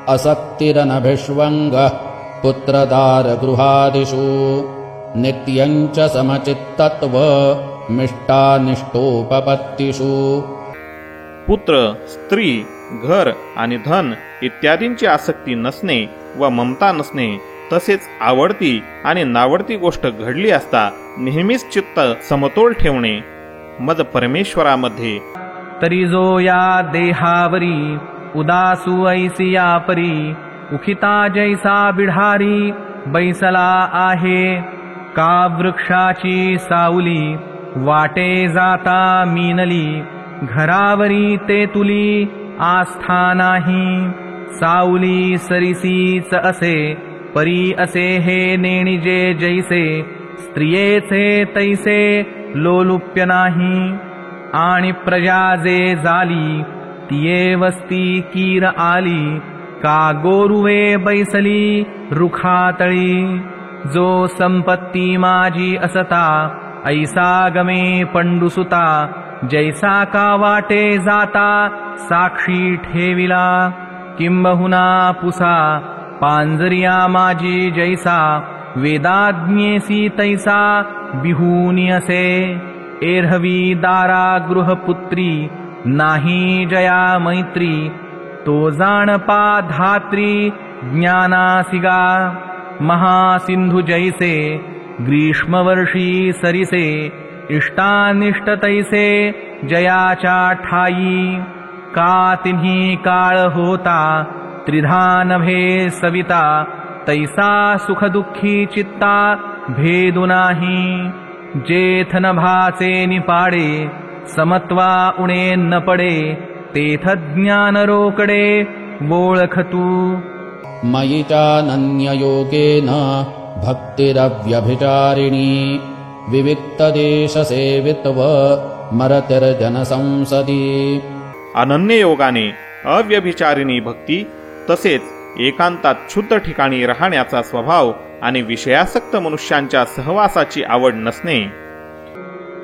असक्तिरनभिष्वङ्गः पुत्रदारगृहादिषु नित्यञ्च समचित्तत्वमिष्टानिष्टोपपत्तिषु। पुत्र, स्त्री, घर आणि धन इत्यादींची आसक्ती नसणे व ममता नसणे, तसेच आवडती आणि नावडती गोष्ट घडली असता नेहमीच चित्त समतोल ठेवणे, मद परमेश्वरामध्ये तरी जो या देहावरी उदासू ऐसी या परी उखिता जैसा बिढारी बैसला आहे। का वृक्षाची सावली वाटे जाता मीनली घरावरी ते तुली आस्था नाही। सावली सरिसीच असे परी असे हे नेणिजे जैसे स्त्रियेचे तैसे लोलुप्य नाही। आणि प्रजा जे झाली तिये वस्ती कीर आली का गोरुवे बैसली रुखातळी। जो संपत्ती माझी असता ऐसा गमे पंडुसुता जैसा का वाटे जाता साक्षी ठेविला। किंबहुना पुसा पांजरिया माझी जैसा वेदाज्ञेसी तैसा बिहूनी असे। एरहवी दारा गृहपुत्री नाही जया मैत्री तो जाणपा धात्री ज्ञानासिगा। महासिंधू जैसे ग्रीष्मवर्षी सरिसे इष्टानिष्ट तैसे जयाच्या ठाई। का तिन्ही काळ होता त्रिधा नभे सविता तैसा सुखदुःखी चित्ता भेदु नाही। जेथ नभाचे निपाडे समत्वा उणे न पडे तेथ ज्ञान रोकडे ओळखतू। मयि चानन्ययोगेन भक्तिरव्यभिचारिणी विविक्तदेशसेवित्व मरतिर्जनसंसदी। अनन्य योगाने अव्यभिचारिणी भक्ती तसेच एकांतात शुद्ध ठिकाणी राहण्याचा स्वभाव आणि विषयासक्त मनुष्यांच्या सहवासाची आवड नसणे।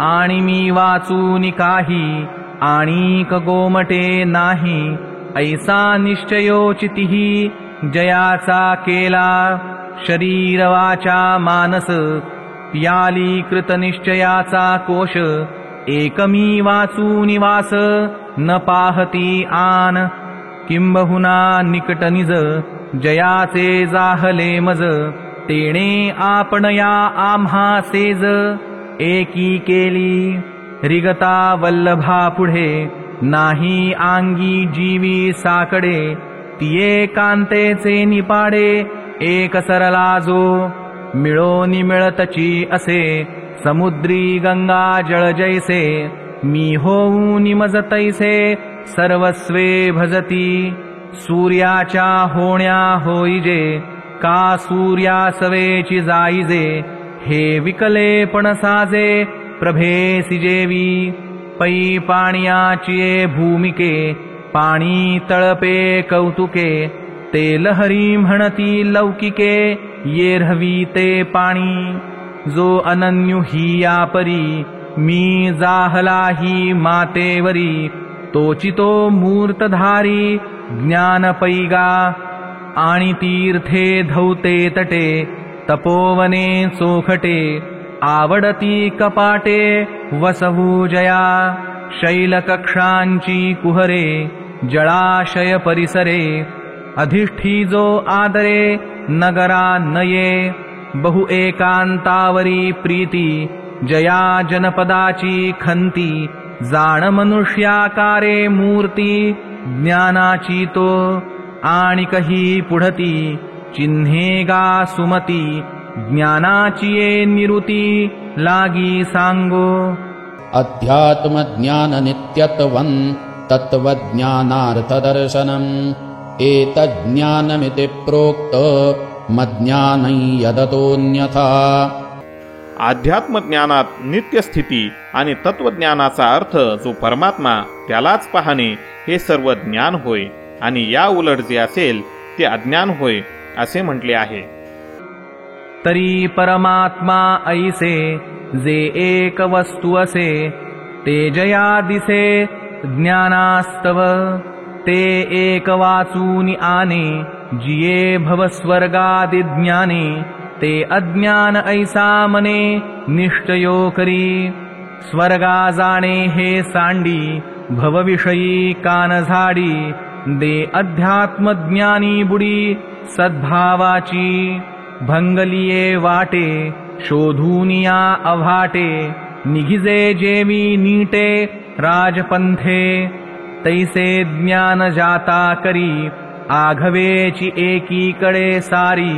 आणि मी वाचून काही आणिक गोमटे नाही ऐसा निश्चयोचितिही जयाचा केला। शरीर वाचा मानस प्याली कृतनिश्चयाचा कोश एकमी वाचून वास न पाहती आन। किंबहुना निकट निज जयाचे जाहले मज तेणे आपण या आम्हा सेज एकी केली। रिगता वल्लभा पुढे नाही आंगी जीवी साकडे तिये कांतेचे निपाडे एक सरला जो मिळो निमिळतची असे समुद्री गंगा जळ जैसे मी होऊ निमज तैसे सर्वस्वे भजती। सूर्याच्या होण्या होईजे का सूर्यासवेची जाईजे हे विकले पण साजे प्रभेसी जेवी। पै पाण्याची भूमिके पाणी तळपे कौतुके ते लहरी म्हणती लौकिके येरहवी ते पाणी। जो अनन्यू ही या परी मी जाहला ही मातेवरी तोचितो मूर्तधारी ज्ञान पैगा। आणि तीर्थे धौते तटे तपोवने चोखटे आवडती कपाटे वसवू जया। शैलकक्षांची कुहरे जळाशय परिसरे अधिष्ठी जो आदरे नगरा नये। बहु एकांतावरी प्रीती जया जनपदाची खंती जाण मनुष्याकारे मूर्ती ज्ञानाची तो। आणि कही पुढती चिन्हेगा सुमती ज्ञानाची निरुती लागी सांगो। अध्यात्मज्ञाननित्यत्वं तत्त्वज्ञानार्थदर्शनम् एतज्ज्ञानमिति प्रोक्त मज्ञानं यदतोऽन्यथा। अध्यात्मज्ञानात नित्यस्थिती आणि तत्वज्ञानाचा अर्थ जो परमात्मा त्यालाच पाहणे हे सर्व ज्ञान होय आणि या उलट जे असेल ते अज्ञान होय असे म्हटले आहे। तरी परमात्मा ऐसे जे एक वस्तू असे ते जया दिसे ज्ञानास्तव ते एक वाचून आने जिये भवस्वर्गादि ज्ञाने ते अज्ञान ऐसा मने निश्चयो करी स्वर्गा जाणे हे सांडी भवविषयी कान झाडी दे अध्यात्म ज्ञानी बुडी सद्भावाची भंगलिये वाटे शोधूनिया अभाटे निघिजे जेवी नीटे राजपंथे तैसे ज्ञान जाता करी आघवेची एकीकडे सारी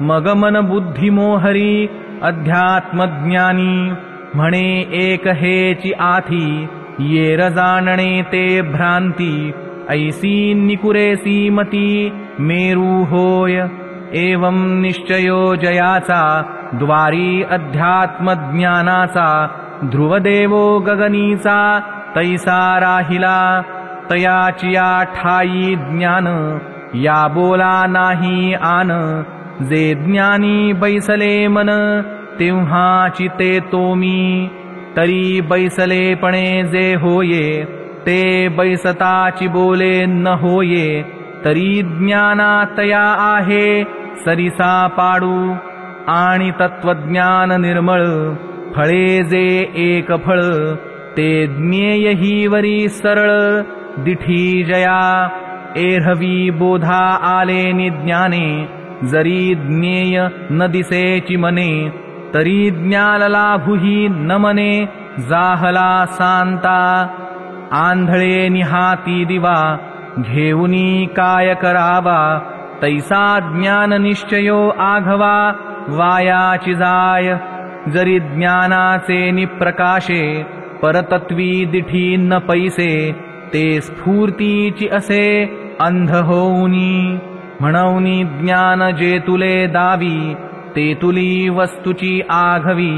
मगमन बुद्धी मोहरी अध्यात्मज्ञानी म्हणे एक हेची आथी येर जाणणे ते भ्रांती ऐसी निकुरेसी मती मेरू होय एवं निश्चयो जयाचा द्वारी अध्यात्मज्ञानाचा ध्रुवदेवो गगनीचा तैसा राहिला तयाचिया ठाई ज्ञान या बोला नाही आन जे ज्ञानी बैसले मन तेव्हाची ते तोमी तरी बैसलेपणे जे होये ते बैसताची बोले न होये तरी ज्ञाना तया आहे सरिसा पाडू आणि तत्वज्ञान निर्मळ फळे जे एक फळ ते ज्ञेय ही वरी सरळ दिठी जया एरहवी बोधा आले निज्ञाने जरी ज्ञेय न दिसेची मने तरी ज्ञान लाभुही न मने जाहला सांता आंधळे निहाती दिवा घेऊनी काय करावा तैसा ज्ञान निश्चयो आघवा वायाची जाय जरी ज्ञानाचे निप्रकाशे परतत्वी दिठी न पैसे ते स्फूर्तीची असे अंध होऊनी म्हणूनी ज्ञान जे तुले दावी ते तुली वस्तुची आघवी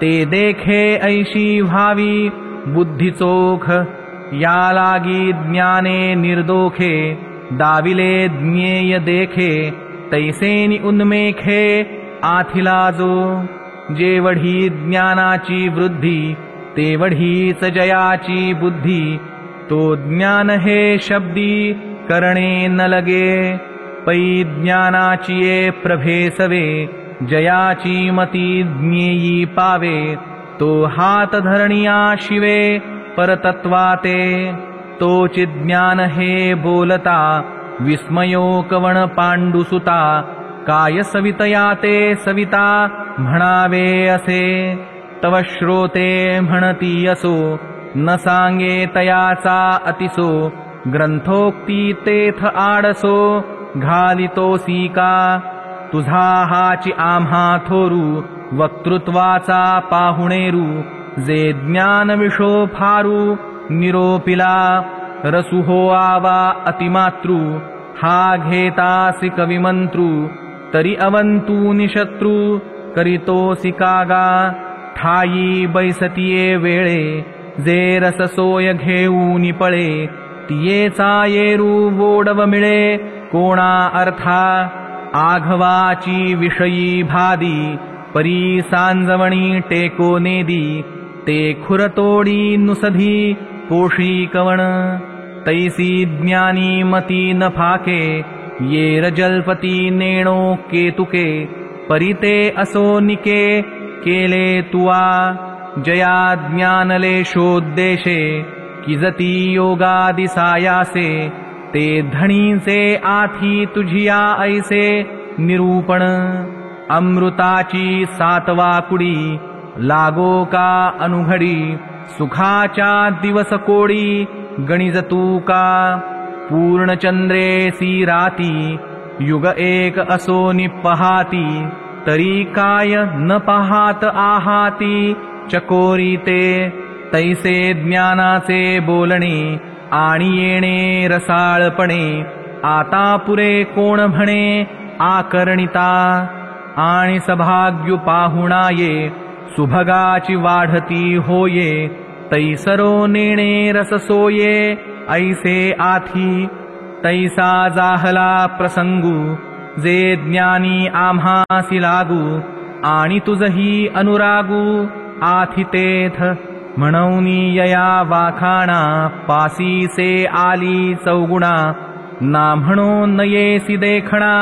ते देखे ऐशी व्हावी बुद्धी चोख या लागी ज्ञाने निर्दोखे दाविले ज्ञेय देखे तैसेनी उन्मेखे आथिला जो जेवढी ज्ञानाची वृद्धी तेवढीच जयाची बुद्धी तो ज्ञान हे शब्दी करणे न लगे पै ज्ञानाची ये प्रभेसवे जयाची मती ज्ञेयी पावे तो हात धरणिया शिवे परतत्वाते तोचि ज्ञान हे बोलता विस्मयो कवण पांडुसुता काय सवितया ते सविता म्हणावे असे तव श्रोते म्हणती असो न सांगे तयाचा अतिसो ग्रंथोक्ती तेथ आडसो घालितोसी का तुझा हाची आम्हा थोरू वक्तृत्वाचा पाहुणेरू जे ज्ञान विशो फारू निरोपिला रसु हो आवा अतिमातृ हा घेतासी कविमंत्रू तरी अवंतू निशत्रू करीतोसी कागा ठाई बैसतिये वेळे जे रससोय घेऊनी पळे तियेचा येरू वोडव मिळे कोणा अर्था आघवाची विषयी भादी परी सांजवणी टेको नेदी ते खुरतोडी नुसधी पोषी कवण तैसी ज्ञानी मती न फाके येर जल्पती नेणो केतुके परिते असो निके केले तुआ जया ज्ञानले शोद्देशे किजती योगादि सायासे ते धणीचे आथी तुझिया ऐसे निरूपण अमृताची सातवा कुडी लागो का अनुघडी सुखाच्या दिवस कोडी गणिजतू का पूर्णचंद्रेसी राती युग एक असो निपहाती तरी काय न पहात आहाती चकोरी ते तैसे ज्ञानाचे बोलणे आणि येणे रसाळपणे आता पुरे कोण म्हणे आकर्णिता आणि सभाग्यु पाहुणाये सुभगाची वाढती होये तैसरो नेणे रससोये ऐसे आथी तैसा जाहला प्रसंगू जे ज्ञानी आम्हासी लागू आणि तुझही अनुरागू आथितेथ म्हणूनी यया वाखाणा पासीसे आली चौगुणा ना म्हणो नयेसी देखणा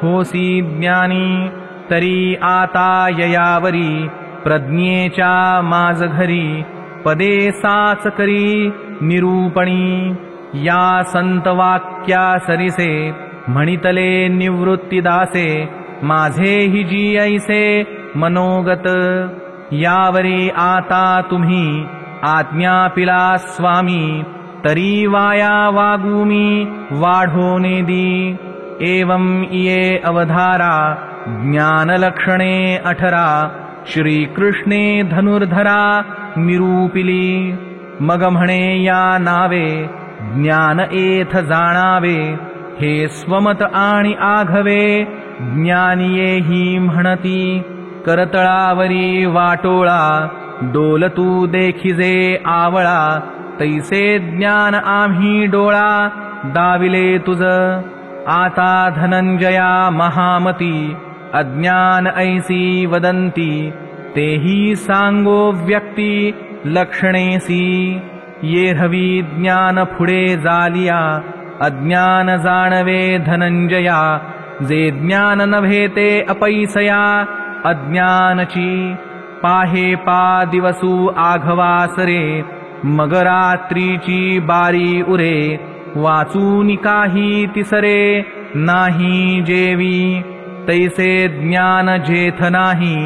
होसी ज्ञानी, तरी आता ययावरी प्रज्ञेच्या माझ घरी, पदे साच करी निरूपणी, या संत वाक्या सरिसे म्हणितले निवृत्ती दासे, माझे हि जी ऐसे मनोगत, यावरी आता तुम्ही आज्ञा पिला स्वामी, तरी वाया वागूमी वाढोने दी, एवं इये अवधारा ज्ञानलक्षणे 18, श्रीकृष्णे धनुर्धरा निरूपिली, मग म्हणे या नावे ज्ञान एथ जाणावे, हे स्वमत आणि आघवे ज्ञानिये ही म्हणती, करतळावरी वाटोळा डोलतू देखिजे आवळा, तैसे ज्ञान आम्ही डोळा दाविले तुझ, आता धनंजया महामती अज्ञान ऐसी वदंती, तेही सांगो व्यक्ती लक्षणेसी, ये हवी ज्ञान पुढे जालिया, अज्ञान जाणवे धनंजया, जे ज्ञान नव्हे ते अपैसया अज्ञानची, पाहे पा दिवसू आघवासरे, मग रात्रीची बारी उरे, वाचून काही तिसरे नाही जेवी, तैसे ज्ञान जेथ नाही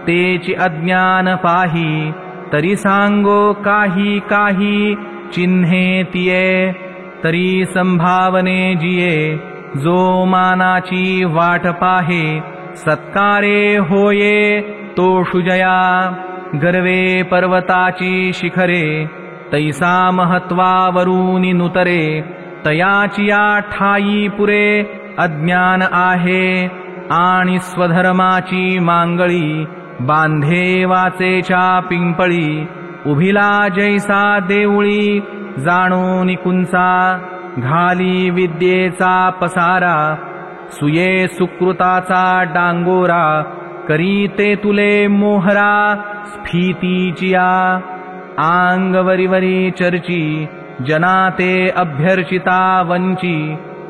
तेची अज्ञान पाही, तरी सांगो काही काही चिन्हे तिये, तरी संभावने जिये, जो मानाची वाट पाहे, सत्कारे होये तो शुजया, गर्वे पर्वताची शिखरे, तैसा महत्वावरूनी नुतरे, तयाचिया ठाई पुरे अज्ञान आहे, आणि स्वधर्माची मांगळी बांधे वाचेच्या पिंपळी, उभिला जैसा देऊळी जाणून कुंचा, घाली विद्येचा पसारा, सुये सुकृताचा डांगोरा, करीते तुले मोहरा स्फीतीचिया, आंगवरीवरी चर्ची जनाते अभ्यर्चिता वंची,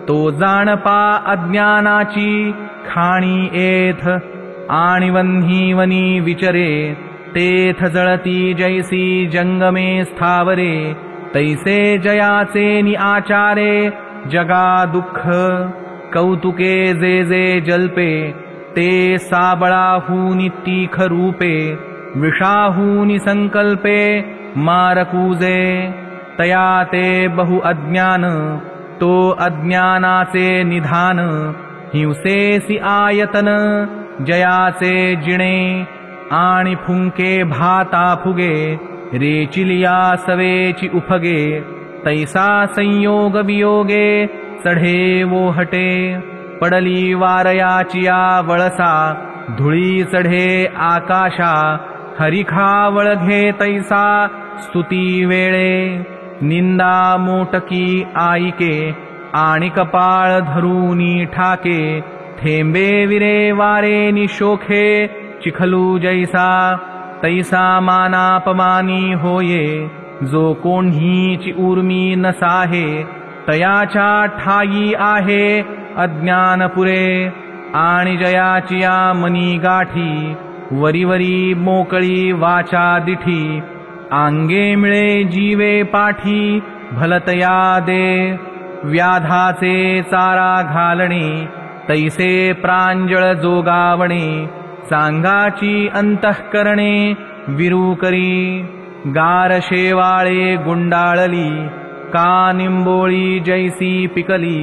तो जाणपा अज्ञानाची खाणी एथ, आणि वन्ही वनी विचरे, तेथ जळती जैसी जंगमे स्थावरे, तैसे जयाचे नि आचारे जगा दुःख, कौतुके जे जे जल्पे, ते साबळाहूनि तीख रूपे, विषाहूनि संकल्पे मारकूजे, तया ते बहु अज्ञान, तो अज्ञानाचे निधान, हिंसेसी आयतन जयाचे जिणे, आणि फुंके भाता फुगे, रेचिलिया सवेची उफगे, तैसा संयोग वियोगे चढे वोहटे, पडली वारयाचिया वळसा, धुळी चढे आकाशा, हरिखा वळघे तैसा स्तुती वेळे, निंदा मोटकी आईके, आणि कपाळ धरूनी ठाके, थेंबे विरे वारे निशोखे, चिखलू जैसा, तैसा मानापमानी होये, जो कोण्हीची उर्मी नसाहे, तयाच्या ठाई आहे अज्ञान पुरे, आणि जयाचिया मनी गाठी, वरीवरी मोकळी वाचा दिठी, आंगे मिळे जीवे पाठी, भलतया दे, व्याधाचे चारा घालणे, तैसे प्रांजळ जोगावणे, सांगाची अंतःकरणे विरू करी, गार शेवाळे गुंडाळली, का निंबोळी जैसी पिकली,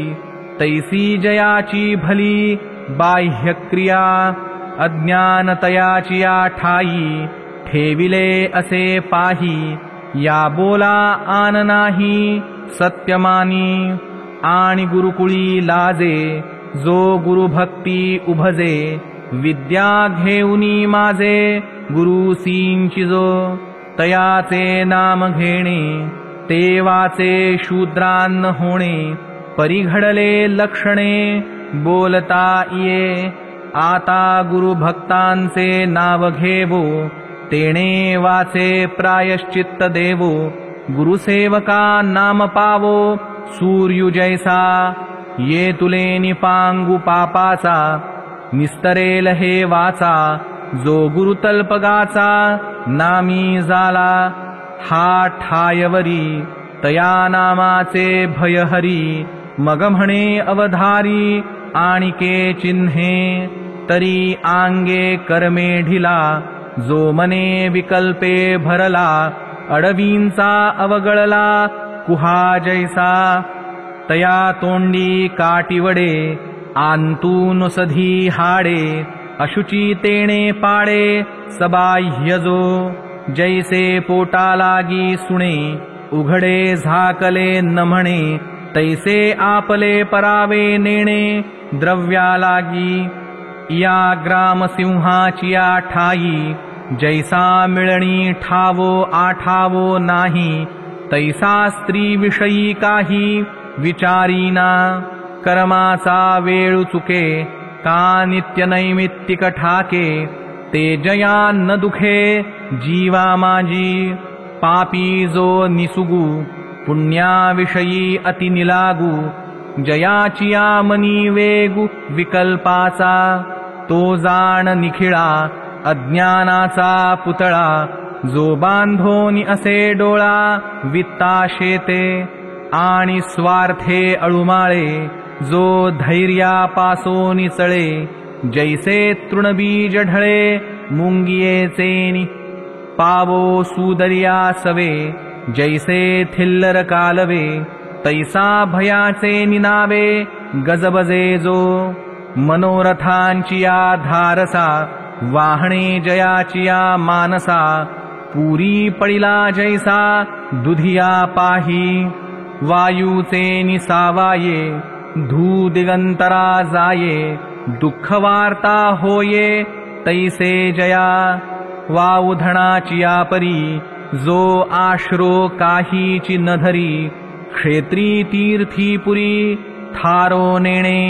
तैसी जयाची भली बाह्यक्रिया, अज्ञानतयाचिया ठाई, ठेविले असे पाही, या बोला आन नाही सत्यमानी, आणि गुरुकुळी लाजे, जो गुरुभक्ती उभजे, विद्या घेऊनी माझे गुरुसींची जो, तयाचे नाम घेणे, ते वाचे शूद्रान्न होणे, परिघडले लक्षणे बोलता ये, आता गुरुभक्तांचे नाव घेवो, तेणे वाचे प्रायश्चित्त देवो, गुरुसेवका नाम पावो सूर्यु जैसा, ये तुले निपांगू पापाचा निस्तरेल हे वाचा जो गुरुतल्पगाचा नामी झाला हा ठायवरी तया नामाचे भयहरी मग म्हणे अवधारी आणिके चिन्हे तरी आंगे कर्मे ढिला जो मने विकल्पे भरला अडवींचा अवगळला कुहा जैसा तया तोंडी काटिवडे आंतून सधी हाडे अशुची तेणे पाडे सबाह्य जो जैसे पोटा लागी सुणे उघडे झाकले न म्हणे तैसे आपले परावे नेणे द्रव्या लागी या ग्रामसिंहाचिया ठाई जैसा मिळणी ठावो आठावो नाही तैसा स्त्री विषयी काही विचारीना कर्माचा वेळ चुके का नित्य नैमित्तिक ठाके ते जया न दुखे जीवा माझी पापी जो निसुगू पुण्याविषयी अति निलागू जयाचिया मनी वेगू विकल्पाचा तो जाण निखिळा अज्ञानाचा पुतळा जो बांधोनी असे डोळा वित्ता शेते आणि स्वार्थे अळुमाळे जो धैर्यापासोनी चळे जैसे तृणबीज ढळे मुंगियेचेनी पावो सुदर्या सवे जैसे थिल्लर कालवे तैसा भयाचे निनावे गजबजे जो मनोरथांचिया धारसा वाहणे जयाचिया मानसा पुरी पडिला जैसा दुधिया पाही वायूचे निसावाये धू दिगंतरा जाये दुःख वार्ता होये तैसे जया वाउधणाचिया परी जो आश्रो काहीची न धरी क्षेत्री तीर्थी पुरी थारो नेणे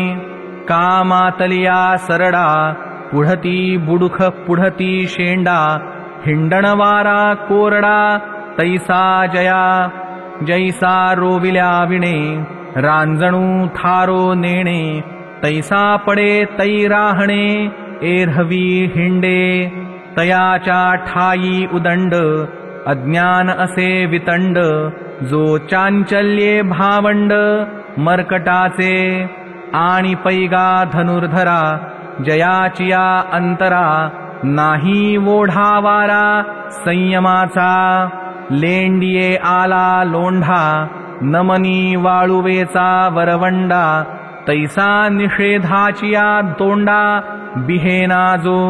कामातलिया सरडा पुढती बुडुख पुढती शेंडा हिंडणवारा कोरडा तैसा जया जैसा रोविल्या विणे रांजणू थारो नेणे तैसा पडे तै राहणे एरहवी हिंडे तयाच्या ठाई उदंड अज्ञान असे वितंड जो चांचल्ये भावंड मर्कटाचे आणि पैगा धनुर्धरा जयाचिया अंतरा नाही ओढावारा संयमाचा लेंडिये आला लोंढा नमनी वाळुवेचा वरवंडा तैसा निषेधाचिया तोंडा बिहेना जो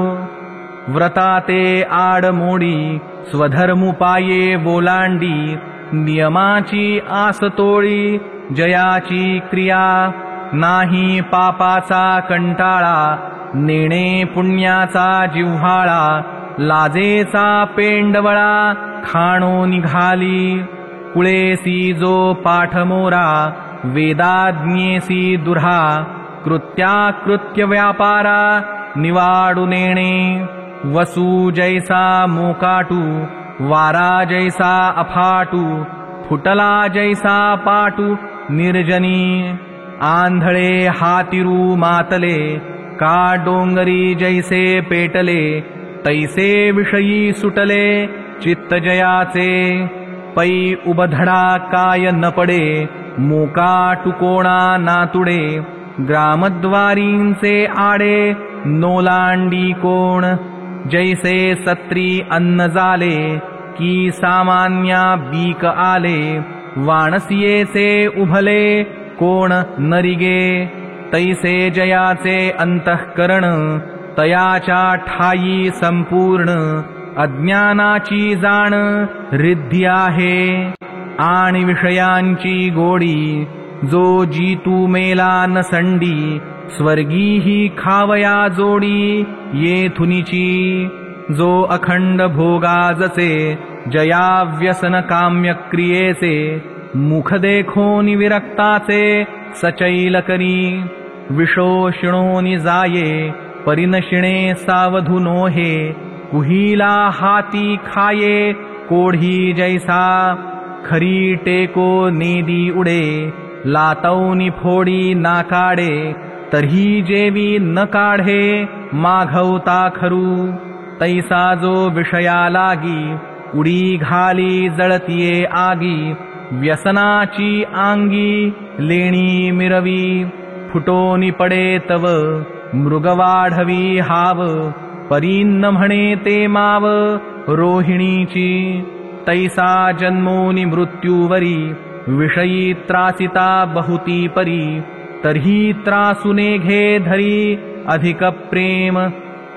व्रताते आडमोडी स्वधर्मुपाये बोलांडी नियमाची आसतोळी जयाची क्रिया नाही पापाचा कंटाळा नेणे पुण्याचा जिव्हाळा लाजेचा पेंडवळा खाणो निघाली कुळेसी जो पाठमोरा वेदाज्ञेसी दुर्हा कृत्याकृत्य व्यापारा निवाडू नेणे वसू जैसा मोकाटू वारा जैसा अफाटू फुटला जैसा पाटू निर्जनी आंधळे हातिरू मातले का डोंगरी जैसे पेटले तैसे विषयी सुटले चित्त जयाचे पै उबधडा काय न पडे मोका टुकोणा नातुडे ग्रामद्वारींचे आडे नोलांडी कोण जैसे सत्री अन्न झाले की सामान्या बीक आले वाणसियेचे उभले कोण नरिगे तैसे जयाचे अंतःकरण तयाच्या ठाई संपूर्ण अज्ञानाची जाण रिद्धी आहे आणि विषयांची गोडी जो जीतू मेला नसंडी स्वर्गी ही खावया जोडी येथुनीची जो अखंड भोगाजचे जया व्यसन काम्य क्रियेचे मुख देखोनी विरक्ताचे सचैल करी विशोषिणोनी जाये परिनशिणे सावधू नोहे कुहीला हाती खाये कोढी जैसा खरी टेको नेदी उडे लातौनी फोडी ना काढे, तरी जेवी न काढे माघवता खरू. तैसा जो विषया लागी, उडी घाली जळतिये आगी. व्यसनाची आंगी लेणी मिरवी, फुटोनी पडे तव मृगवाढवी हाव. परीन्न म्हणे ते माव रोहिणीची. तैसा जन्मोनी मृत्यूवरी, विषयी त्रासिता बहुती परी. तर्ही त्रासुने घे धरी अधिक प्रेम.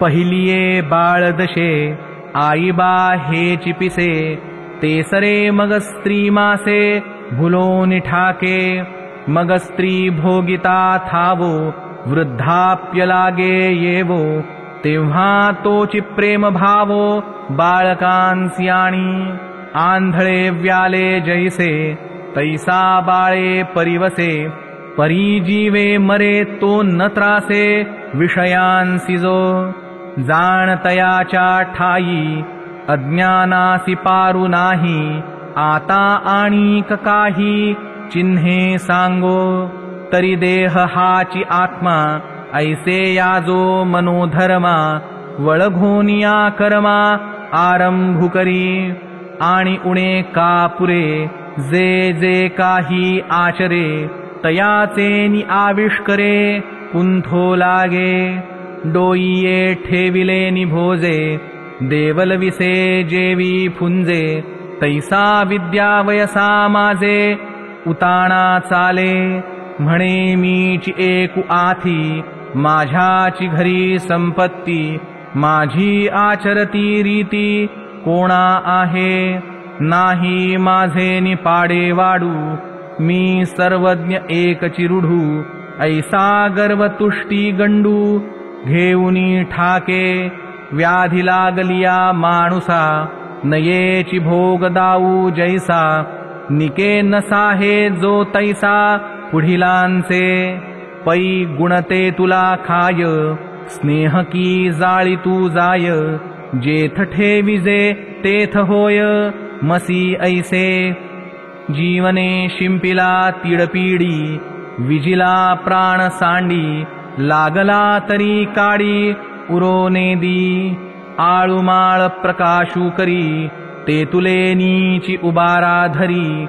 पहिलिये बाळदशे, आईबा हे चिपिसे. तेसरे मग स्त्री मासे, भुलोनी ठाके. मग स्त्री भोगिता थावो, वृद्धाप्य लागे येवो. तेव्हा तोची प्रेम भावो बाळकांस्याणी. आंधळे व्याले जैसे, तैसा बाळे परिवसे. परीजीवे मरे तो न त्रासे, विषयांसी जो. जाण तयाच्या ठाई, अज्ञानासी पारू नाही. आता आणिक काही चिन्हे सांगो. तरी देह हाची आत्मा, ऐसे याजो मनोधर्मा. वळघोनिया कर्मा आरंभू करी. आणि उणे का पुरे, जे जे काही आचरे. तयाचेनी आविष्करे कुंथो लागे. डोईये ठेविले निभोजे, देवलविसे जेवी फुंजे. तैसा विद्या वयसा माझे, उताणा चाले. म्हणे मीची एकू आथी, माझ्याची घरी संपत्ती. माझी आचरती रीती कोणा आहे. नाही माझे निपाडे वाडू, मी सर्वज्ञ एक चिरुढू. ऐसा गर्व तुष्टी गंडू, घेऊनी ठाके. व्याधी लागलिया माणुसा, नयेची भोग दाऊ जैसा. निके नसाहे जो तैसा, पुढिलांचे. पै गुणते तुला खाय, स्नेह की जाळी तू जाय. जेथ ठेविजे तेथ होय, मसी ऐसे. जीवने शिंपिला तिडपीडी, विजिला प्राण सांडी. लागला तरी काडी, उरोनेदी. आळुमाळ प्रकाशू करी, ते तुले नीची उबारा धरी.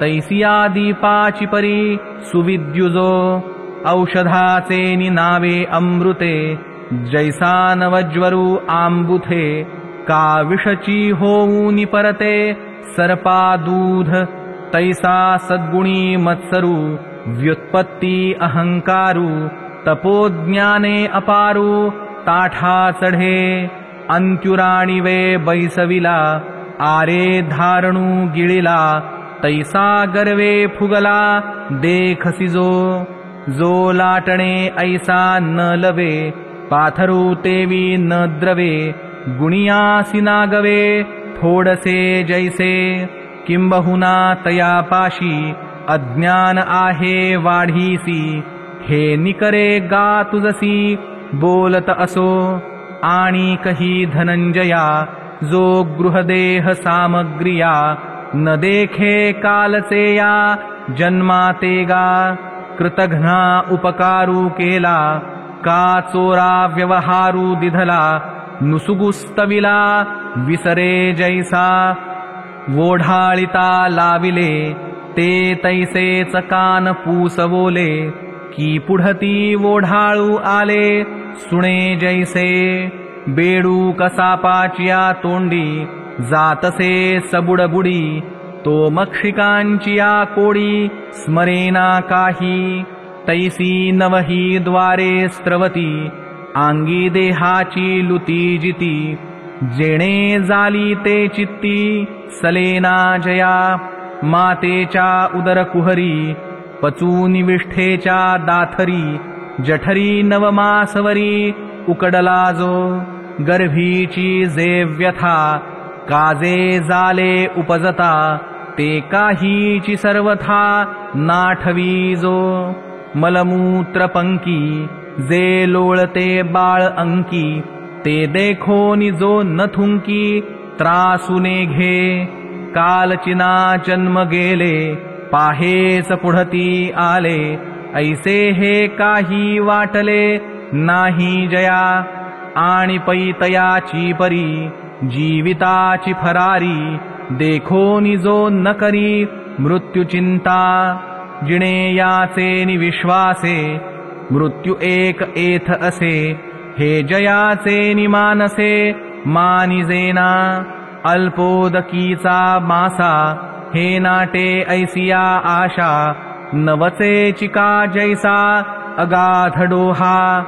तैसिया दीपाची परी सुविद्युजो. औषधाचे नावे अमृते, जैसा नवज्वरू आंबुथे. का विषची होऊनी परते, सर्पा दूध. तैसा सद्गुणी मत्सरू, व्युत्पत्ती अहंकारू. तपोज्ञाने अपारू, ताठा चढे. अंत्युराणी वे बैसविला, आरे धारणू गिळिला. तैसा गर्वे फुगला देखसिजो. जो लाटणे ऐसा न लवे, पाथरू तेवी न द्रवे. गुणियासी नागवे थोडसे जैसे. किंबहुना तयापाशी, अज्ञान आहे वाढीसी. हे निकरे गा तुझसी, बोलत असो. आणि कही धनंजया, जो गृहदेह सामग्रिया. न देखे कालचे या, जन्माते गा. कृतघ्ना उपकारू केला, का चोरा व्यवहारू दिधला. नुसुगुस्तविला विसरे जैसा. वोढाळिता लाविले, ते तैसेच कान पूसवोले. की पुढती वोढाळू आले, सुणे जैसे. बेडू कसापाचिया तोंडी, जातसे सबुडबुडी. तो मक्षिकांचिया कोडी, स्मरेना काही. तैसी नवही द्वारे स्त्रवती, आंगी देहाची लुती जिती. जेणे जाली ते चित्ती, सलेना जया. मातेच्या उदर कुहरी, पचूनि विष्ठेच्या दाथरी. जठरी नवमासवरी, उकडला जो. गर्भीची जे व्यथा, काजे जाले उपजता. ते काहीची सर्वथा, नाठवी जो. मलमूत्र पंकी, जे लोळते बाळ अंकी. ते देखोनी जो न थुंकी, त्रासुने घे. कालचिना जन्म गेले, पाहेच पुढती आले, ऐसे हे काही वाटले नाही जया. आणि पैतयाची परी जीविताची फरारी, देखो निजो न करी मृत्युचिंता. जिणे याचे निविश्वासे, मृत्यू एक एथ असे, हे जयाचे निमानसे मानिजेना. अल्पोदकीचा मासा, हे नाटे ऐसिया आशा. नवचे चिका जैसा अगाध डोहा,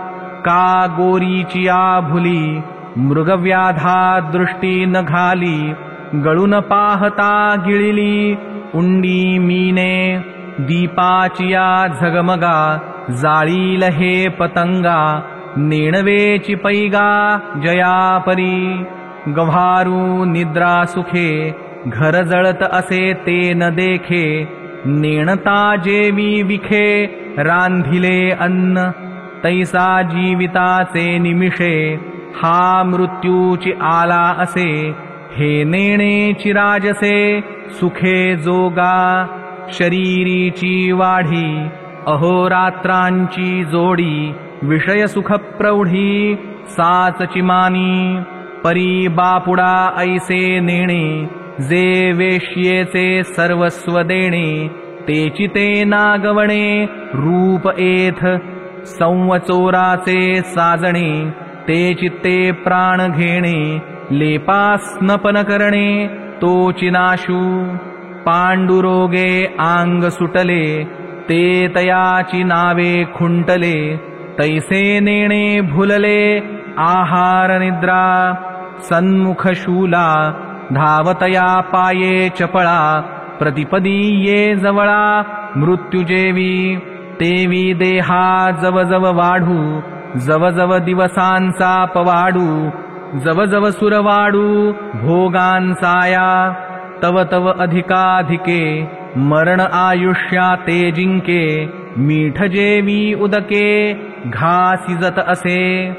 का गोरीचिया भुली मृगव्याधा दृष्टी न घाली. गळून पाहता गिळिली उंडी मीने, दीपाचिया झगमगा जाळील हे पतंगा. नेणवेची पैगा जयापरी, गव्हारू निद्रा सुखे, घर जळत असे ते न देखे. नेणता जेवी विखे रांधिले अन्न, तैसा जीविताचे निमिषे हा मृत्यूची आला असे. हे नेणेची राजसे सुखे जोगा, शरीरीची वाढी अहोरात्रांची जोडी. विषय सुख प्रौढी साचची मानी, परी बापुडा ऐसे नेणे. जे वेश्येचे सर्वस्व देणे, तेची ते नागवणे रूप एथ. संवचोराचे साजणे, ते चित्ते प्राण घेणे. लेपास्नपन करणे तोची नाशू. पांडुरोगे आंग सुटले, ते तयाची नावे खुंटले. तैसे नेणे भुलले आहार निद्रा. सन्मुख शूला धावतया पाये चपळा. प्रतिपदी ये जवळा मृत्युजेवी. तेवी देहा जवजव वाढू, जवजव दिवसांचा पवाडू. जवजव सुरवाडू भोगांचाया. तव तव अधिकाधिके मरण आयुष्या ते जिंके. मीठ जेवी उदके घासिजत असे,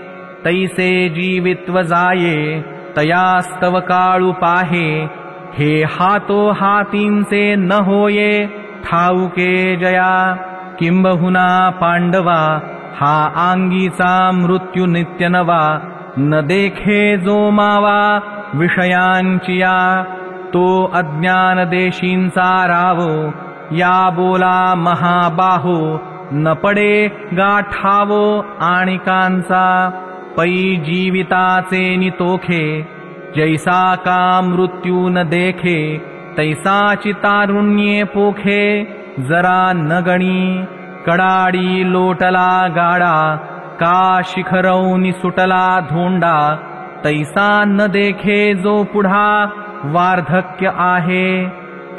तैसे जीवित्व जाये तयास्तव काळू पाहे. हे हातो हातींचे न होये ठाऊके जया. किंबहुना पांडवा हा आंगीचा मृत्यू नित्य नवा. न देखे जो मावा विषयांचिया. तो अज्ञान देशींचा रावो, या बोला महाबाहो. न पडे गाठावो आणिकांचा, पै जीविताचे नितोखे. जैसा का मृत्यू न देखे, तैसाची तारुण्ये पोखे. जरा न गणी कडाडी लोटला गाडा. का शिखरौनी सुटला धोंडा. तैसा न देखे जो पुढा वार्धक्य आहे.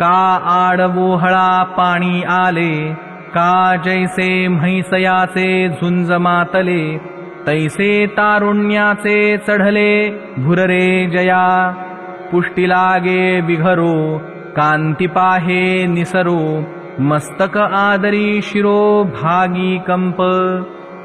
का आडवोहळा पाणी आले. का जैसे म्हैसयाचे झुंज मातले. तैसे तारुण्याचे चढले भुररे जया. पुष्टी लागे विघरो, कांती पाहे निसरो. मस्तक आदरी शिरो भागी कंप.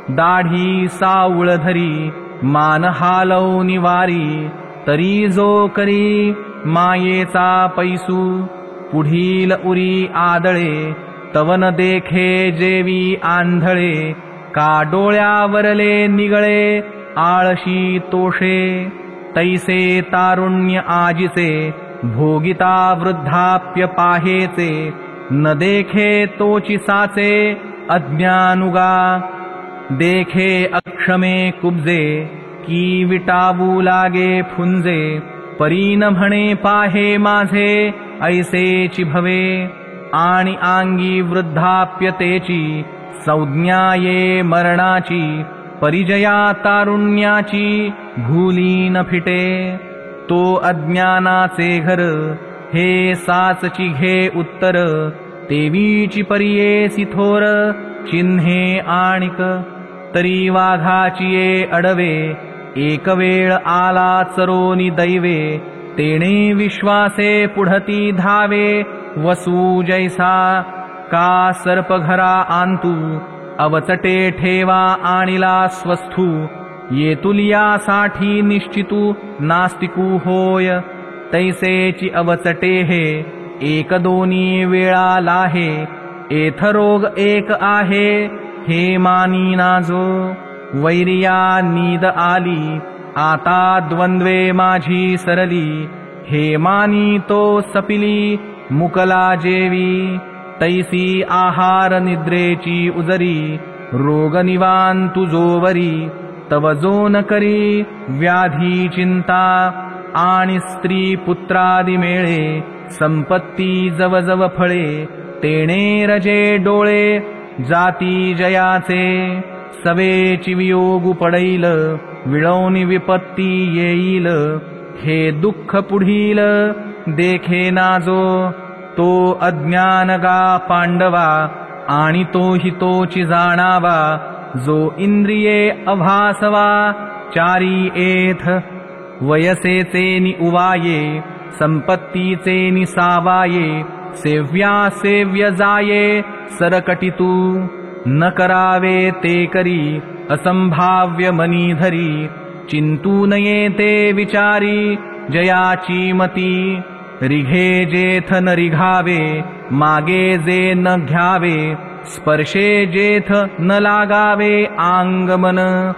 दाढी सावळ धरी मान हालव निवारी. तरी जो करी मायेचा पैसू. पुढील उरी आदळे तवन देखे जेवी आंधळे. का डोळ्यावरले निगळे आळशी तोषे. तैसे तारुण्य आजिचे भोगिता वृद्धाप्य पाहेचे. न देखे तोची साचे अज्ञानुगा. देखे अक्षमे कुब्जे की विटावू लागे फुंजे. परी न म्हणे पाहे माझे ऐसेची भवे. आणि आंगी वृद्धाप्यतेची संज्ञा ये मरणाची. परिजया तारुण्याची भूली न फिटे. तो अज्ञानाचे घर हे साचची घे उत्तर. तेवीची परियेसी थोर चिन्हे आणिक. तरी वाघाची ये अडवे एक वेळ आला चरोनी दैवे. तेणे विश्वासे पुढती धावे वसू जैसा. का सर्प घरा आंतू अवचटे ठेवा आणिला स्वस्थू. येतुलियासाठी निश्चितू नास्तिकू होय. तैसेची अवचटे हे एक दोनी वेळा लाहे, एथ रोग एक आहे, हे मानी नाजो. वैरिया नीद आली, आता द्वंद्वे माझी सरली, हे मानी तो सपिली, मुकला जेवी. तैसी आहार निद्रेची उजरी, रोग निवान तुझोवरी, तव जो न करी व्याधी चिंता. आणि स्त्री पुत्रादि मेळे, संपत्ती जवजव फळे, तेणे रजे डोळे, जाती जयाचे. सवेची वियोग पडैल, विळवणी विपत्ती येईल, हे दुःख पुढील देखे नाजो. तो अज्ञान गा पांडवा, आणि तो हितोची जाणावा, जो इंद्रिये अभासवा, चारी एथ. वयसेचे नि उवाये, संपत्तीचे नि सावाये, सेव्या सेव्य जाये, सरकटितू. न करावे ते करी, असंभाव्य मनीधरी, चिंतू नये ते विचारी, जयाची मती. रिघे जेथ न रिघावे, मागे जे न घ्यावे, स्पर्शे जेथ न लागावे आंगमन.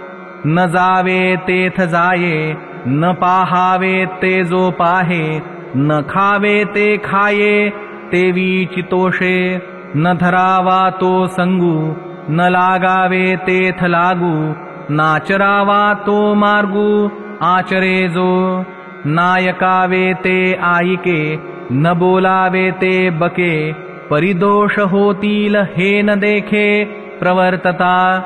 न जावे तेथ जाये, न पाहावे ते जो पाहे, न खावे ते खाये, तेवी चितोषे. न धरावा तो संगू, न लागावे तेथ लागू, नाचरावा तो मार्गू, आचरे जो. नायकावे ते आईके, न बोलावे ते बके, परिदोष होतील हे न देखे प्रवर्तता.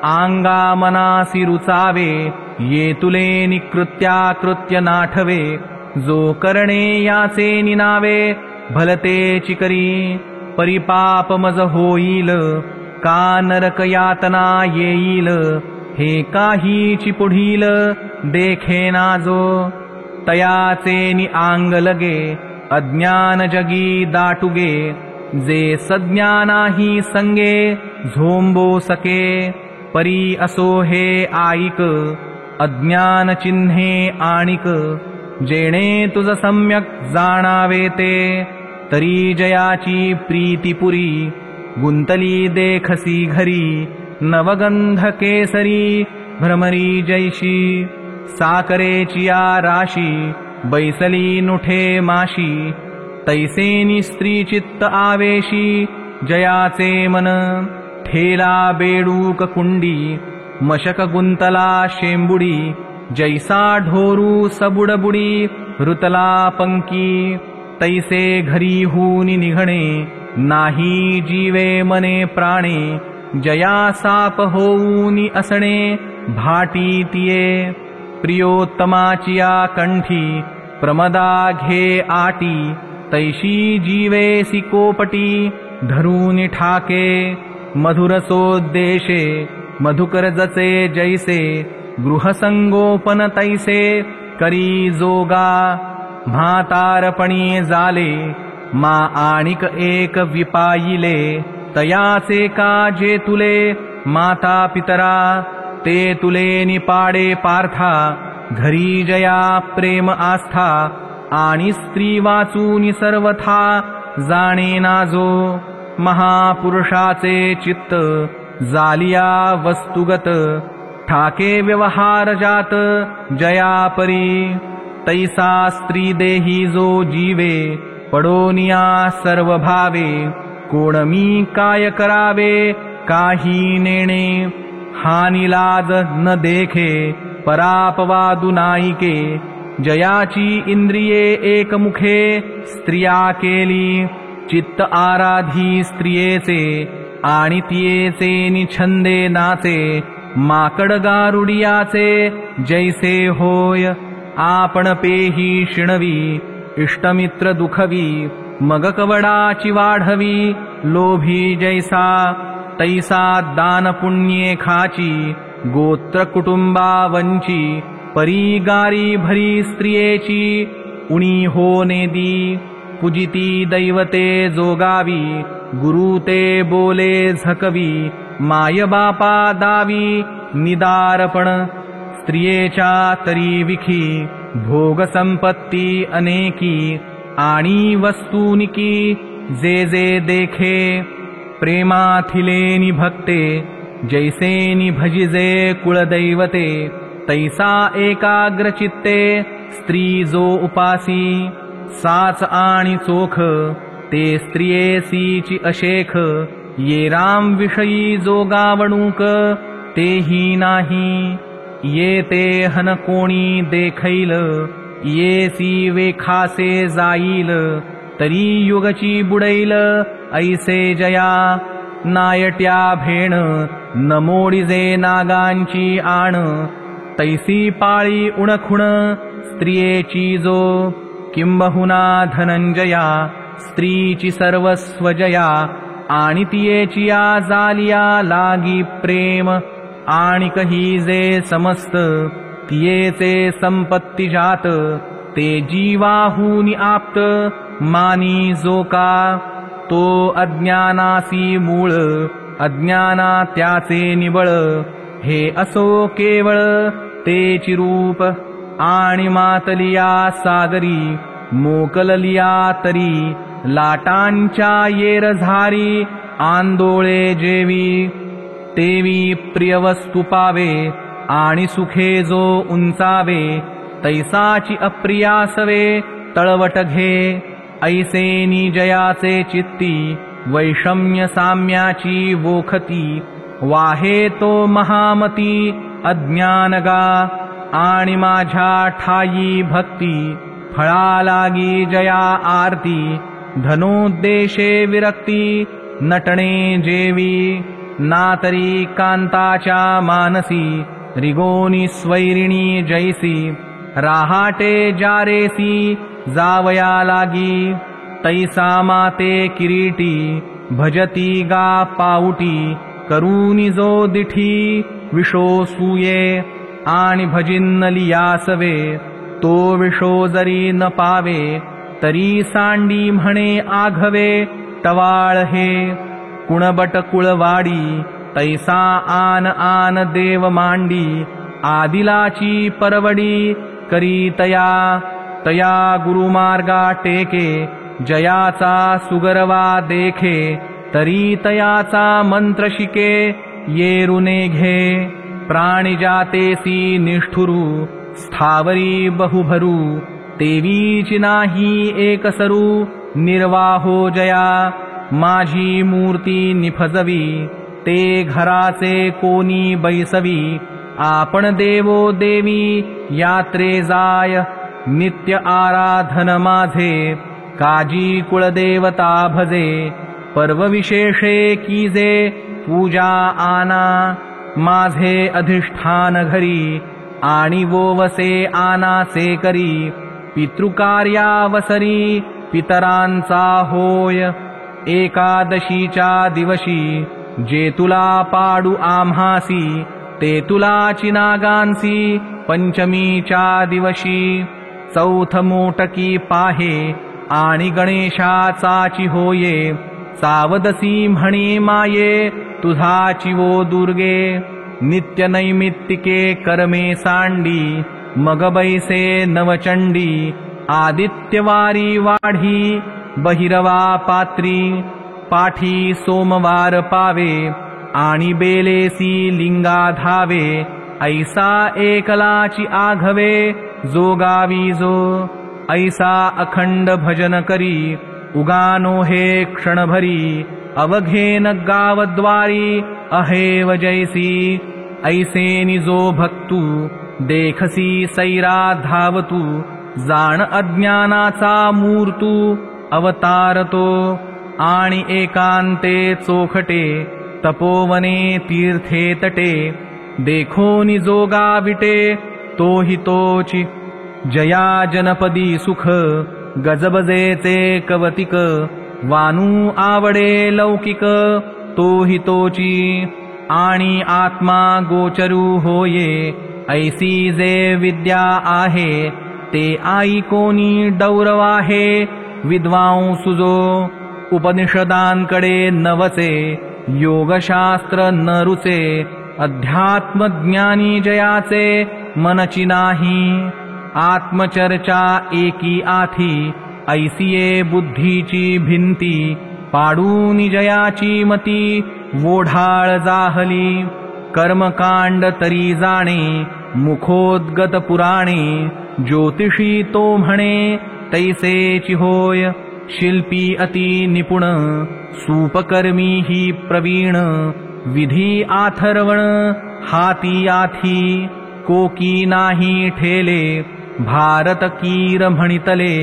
आंगा मनासी रुचावे, ये तुले निकृत्या कृत्य नाठवे, जो करणे याचे निनावे, भलते चिकरी. परिपाप मज होईल, का नरक यातना येईल, हे काहीची पुढील देखे नाजो. तयाचे नि आंग लगे, अज्ञान जगी दाटुगे, जे सज्ञानाही संगे झोंबो सके. परी असो हे आईक, अज्ञान चिन्हे आणिक, जेणे तुझ सम्यक जाणावे ते. तरी जयाची प्रीतीपुरी, गुंतली देखसी घरी, नवगंध केसरी भ्रमरी जैशी. साकरेची या राशी, बैसली नुठे माशी, तैसेनी स्त्री चित्त आवेशी, जयाचे मन. ठेला बेडूक कुंडी, मशक गुंतला शेंबुडी, जैसा ढोरू सबुडबुडी, रुतला पंकी. तैसे घरी होऊनी निघणे, नाही जीवे मने प्राणे, जया साप होऊनी असणे, भाटी तिये. प्रियोत्तमाचिया कंठी, प्रमदा घे आटी, तैशी जीवेसी कोपटी, धरून ठाके. मधुरसोद्देशे, मधुकर जसे जैसे, गृहसंगोपन तैसे, करी जोगा. म्हातारपणी जाले, मा आणिक एक विपायिले, तयाचे का जे तुले माता पितरा. ते तुले निपाडे पार्था, घरी जया प्रेम आस्था, आणि स्त्री वाचूनी सर्वथा जाणे नाजो. महापुरुषाचे चित्त, जालिया वस्तुगत, ठाके व्यवहार जात जया परी. तैसा स्त्री देही जो जीवे, पडोनिया सर्व भावे, कोण मी काय करावे काही नेणे. हानिलाज न देखे, परापवादु नाईके, जयाची इंद्रिये एकमुखे स्त्रिया केली. चित्त आराधी स्त्रियेचे, आणि तियेचे निछंदे नाचे, माकड गारुडियाचे जैसे होय. आपण पेही शिणवी, इष्टमित्र दुखवी, मग कवडाची वाढवी, लोभी जैसा. तैसा दान पुण्ये खाची, गोत्र कुटुंबा वंची, परी गारी भरी स्त्रियेची, उणी होने दी. पूजिती दैवते जोगावी, गुरु ते बोले झकवी, माय बापा दावी निदारपण. स्त्रियेच्या तरी विखी, भोग संपत्ती अनेकी, आणि वस्तूनिकी जे जे देखे प्रेमाथिले निभक्ते जैसे निभजिजे कुळदैवते तैसा एकाग्रचित्ते स्त्री जो उपासी साच आणि चोख ते स्त्रियेसीची अशेख ये राम विषयी जो गावणूक तेही नाही ये ते हन कोणी देखैल येसी वेखासे जाईल तरी युगची बुडैल ऐसे जया नायट्या भेण नमोडिजे नागांची आण तैसी पाळी उणखुण स्त्रियेची जो किंबहुना धनंजया स्त्रीची सर्वस्व जया आणि तियेची या जालिया लागी प्रेम आणि कही जे समस्त तियेचे संपत्ती जात ते जीवाहूनी आप्त मानी जो का तो अज्ञानासी मूळ अज्ञाना त्याचे निबळ हे असो केवळ तेची रूप आणि मातलिया सागरी मोकललिया तरी लाटांच्या येरझारी आंदोळे जेवी तेवी प्रियवस्तू पावे आणि सुखे जो उंचावे तैसाची अप्रियासवे तळवट घे ऐसे निजयाचे चित्ती वैषम्य साम्याची वोखती वाहे तो महामती अज्ञानगा आणि माझ्या ठायी भक्ती फळा लागी जया आरती धनोद्देशे विरक्ती नटणे जेवी नातरी कांताच्या मानसी रिगोनी स्वैरिणी जैसी राहाटे जारेसी जावया लागी तैसा माते किरीटी भजती गा पाऊटी करूनी जो दिठी विशोसूये आणि भजिन्नलियासवे तो विशो जरी न पावे तरी सांडी म्हणे आघवे टवाळ हे कुणबट कुळवाडी तैसा आन आन देव मांडी आदिलाची परवडी करी तया तया गुरुमार्गा टेके जयाचा सुगरवा देखे तरी तयाचा मंत्र शिके येरुने घे प्राणी जातेसी निष्ठुरू स्थावरी बहुभरू तेवीची नाही एकसरू निर्वाहो जया माझी मूर्ती निफजवी ते घराचे कोणी बैसवी आपण देवो देवी यात्रे जाय नित्य आराधन माझे काजी कुळदेवता भजे पर्व विशेषे कीजे पूजा आना माझे अधिष्ठान घरी आणि वोवसे आनासे करी पितृकार्यावसरी पितरांचा होय एकादशीच्या दिवशी जे तुला पाडू आम्हासी ते तुलाची नागांसी पंचमीच्या दिवशी चौथ मोटकी पाहे आणि गणेशाचाची होये सावदसी म्हणे माये तुझाची वो दुर्गे नित्य नैमित्तिके कर्मे सांडी मग बैसे नवचंडी आदित्यवारी वाढी बहिरवा पात्री पाठी सोमवार पावे आणि बेलेसी लिंगा धावे ऐसा एकलाची आघवे जोगावी जो ऐसा अखंड भजन करी उगानो हे क्षणभरी अवघेन गावद्वारी अहेव जैसी ऐसे निजो भक्तू देखसी सैरा धावतू जाण अज्ञानाचा मूर्तू अवतारतो आणि एकांते चोखटे तपोवने तीर्थे तटे देखो निजोगा विटे तोहि तोची जया जनपदी सुख गजबजेचे कवतिक वानू आवडे लौकिक तोहि तोची आणि आत्मा गोचरू होये ऐसी जे विद्या आहे ते आई कोणी डौरवाहे विद्वांसुजो उपनिषदांकडे नवचे योगशास्त्र न रुचे अध्यात्मज्ञानी जयाचे मनची नाही आत्मचर्चा एकी आथी ऐसिये बुद्धीची भिंती पाडून जयाची मती वोढाळ जाहली कर्मकांड तरी जाणे मुखोद्गत पुराणे ज्योतिषी तो म्हणे तैसेची होय शिल्पी अति निपुण सूपकर्मी ही प्रवीण विधी आथर्वण हाती आथी कोकी नाही ठेले भारत कीर म्हणितले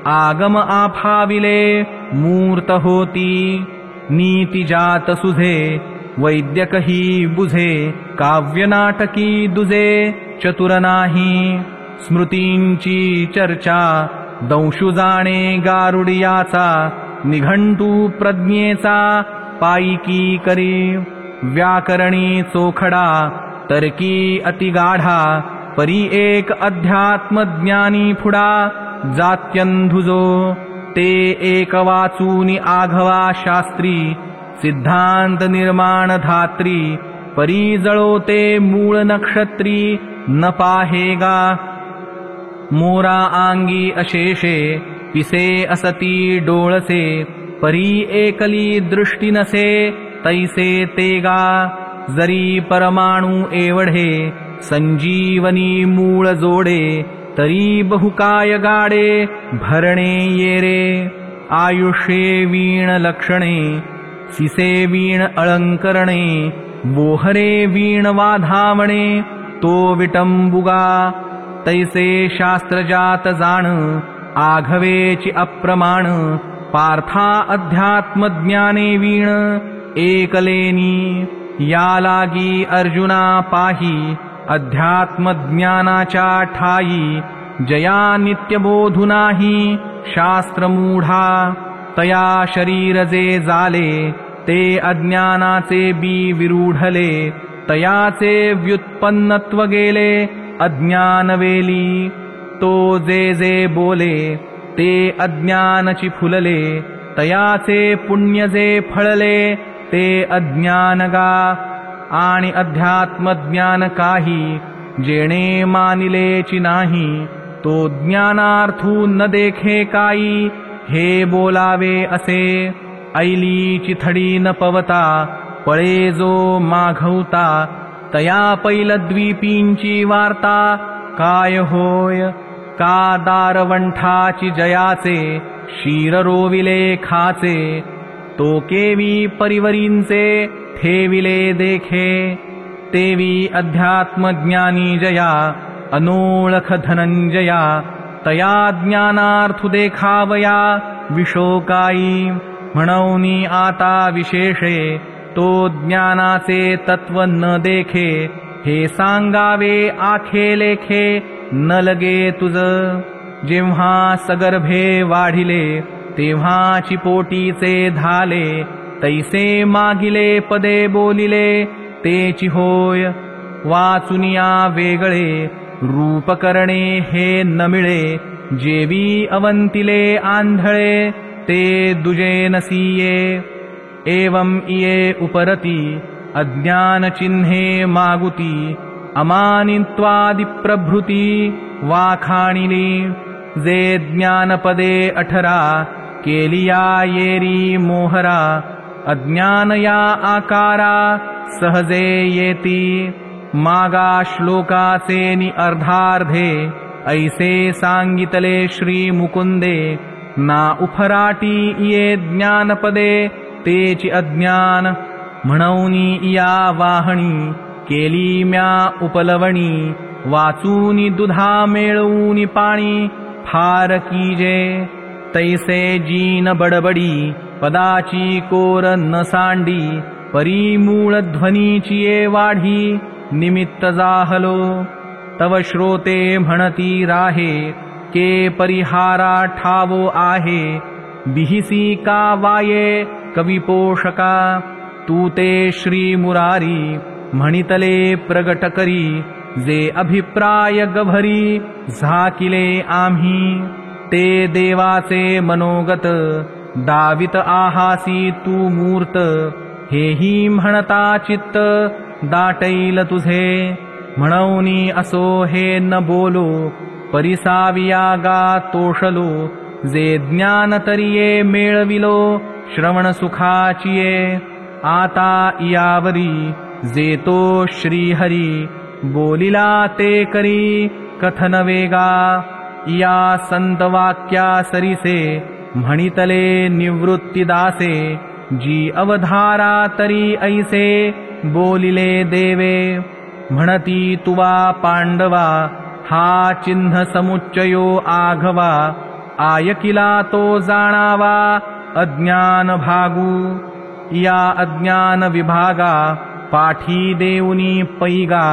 आगम आफाविले मूर्त होती नीती जात सुझे वैद्यक ही बुझे काव्यनाटकी दुजे चतुर नाही स्मृतींची चर्चा दंशु जाणे गारुडियाचा निघंटू प्रज्ञेचा पायिकी करी व्याकरणी चोखडा तर्की अतिगाढा परी एक अध्यात्मज्ञानी फुडा जात्यंधुजो ते एक वाचूनी आघवा शास्त्री सिद्धांत निर्माण धात्री परी जळोते मूळ नक्षत्री न पाहेगा मोरा आंगी अशेषे पिसे असती डोळसे परी एकली दृष्टी नसे तैसे तेगा जरी परमाणु एवढे संजीवनी मूळ जोडे तरी बहुकाय गाडे भरणे येरे आयुष्ये वीण लक्षणे सिसे वीण अलंकरणे बोहरे वीण वाधावणे तो विटंबुगा तैसे शास्त्रजात जाण आघवेची अप्रमाण पार्था अध्यात्मज्ञाने वीण एकलेनी या लागी अर्जुना पाही अध्यात्मज्ञानाच्या ठाई जया नित्यबोधुनाही शास्त्रमूढा तया शरीर जे जाले ते अज्ञानाचे बी विरूढले तयाचे व्युत्पन्नत्व गेले अज्ञानवेली तो जे जे बोले ते अज्ञानची फुलले तयाचे पुण्य जे फळले ते अज्ञानगा आणि अध्यात्मज्ञान काही जेणे मानिलेची नाही तो ज्ञानार्थू न देखे काई हे बोलावे असे ऐलीची थडी न पवता पळे जो माघवता तया पैलद्वीपींची वार्ता काय होय का दारवंठाची जयाचे शीर रोविले खाचे तो केवी परिवरींचे ठेविले देखे तेवी अध्यात्मज्ञानी जया अनोळख धनंजया तया ज्ञानार्थु देखावया विशोकाई म्हणौनी आता विशेषे तो ज्ञानाचे तत्व न देखे हे सांगावे आखे लेखे न लगे तुझ जेव्हा सगर्भे वाढिले तेव्हाची पोटीचे धाले तैसे मागिले पदे बोलिले तेची होय वाचुनिया वेगळे रूप करणे हे न मिळे जेवी अवंतिले आंधळे ते दुजे नसिये एवं इये उपरती अज्ञान चिन्हे मागुती अमानित्वादि प्रभृती वाखाणिली जे ज्ञानपदे 18 केलिया येरी मोहरा अज्ञानया आकारा सहजे येती मागा श्लोकाचे नि अर्धार्धे ऐसे सांगितले श्री मुकुंदे ना उफराटी ये ज्ञानपदे तेची अज्ञान म्हणौनी या वाहणी केली म्या उपलवणी वाचूनी दुधा मेळवूनी पाणी फार कीजे तैसे जीन बडबडी पदाची कोर न सांडी परी मूळ ध्वनीची ये वाढी निमित्त जाहलो तव श्रोते म्हणती राहे के परिहारा ठावो आहे बिहिसी का वाये कविपोषका तू ते श्री मुरारी म्हणितले प्रगट करी जे अभिप्राय गभरी झाकिले आम्ही ते देवाचे मनोगत दावित आहासी तू मूर्त हेही म्हणता चित्त दाटैल तुझे म्हणौनी असो हे न बोलो परिसाविया गा तोषलो जे ज्ञान तरिये मेळविलो श्रवण सुखाचिये आता यावरी जे तो श्रीहरी बोलिला ते करी कथन वेगा या संत वाक्या सरिसे म्हणितले निवृत्तीदासे जी अवधारा तरी ऐसे बोलिले देवे म्हणती तुवा पांडवा हा चिन्ह समुच्चयो आघवा आयकिला तो जाणावा अज्ञान भागू या अज्ञान विभागा पाठी देऊनी पैगा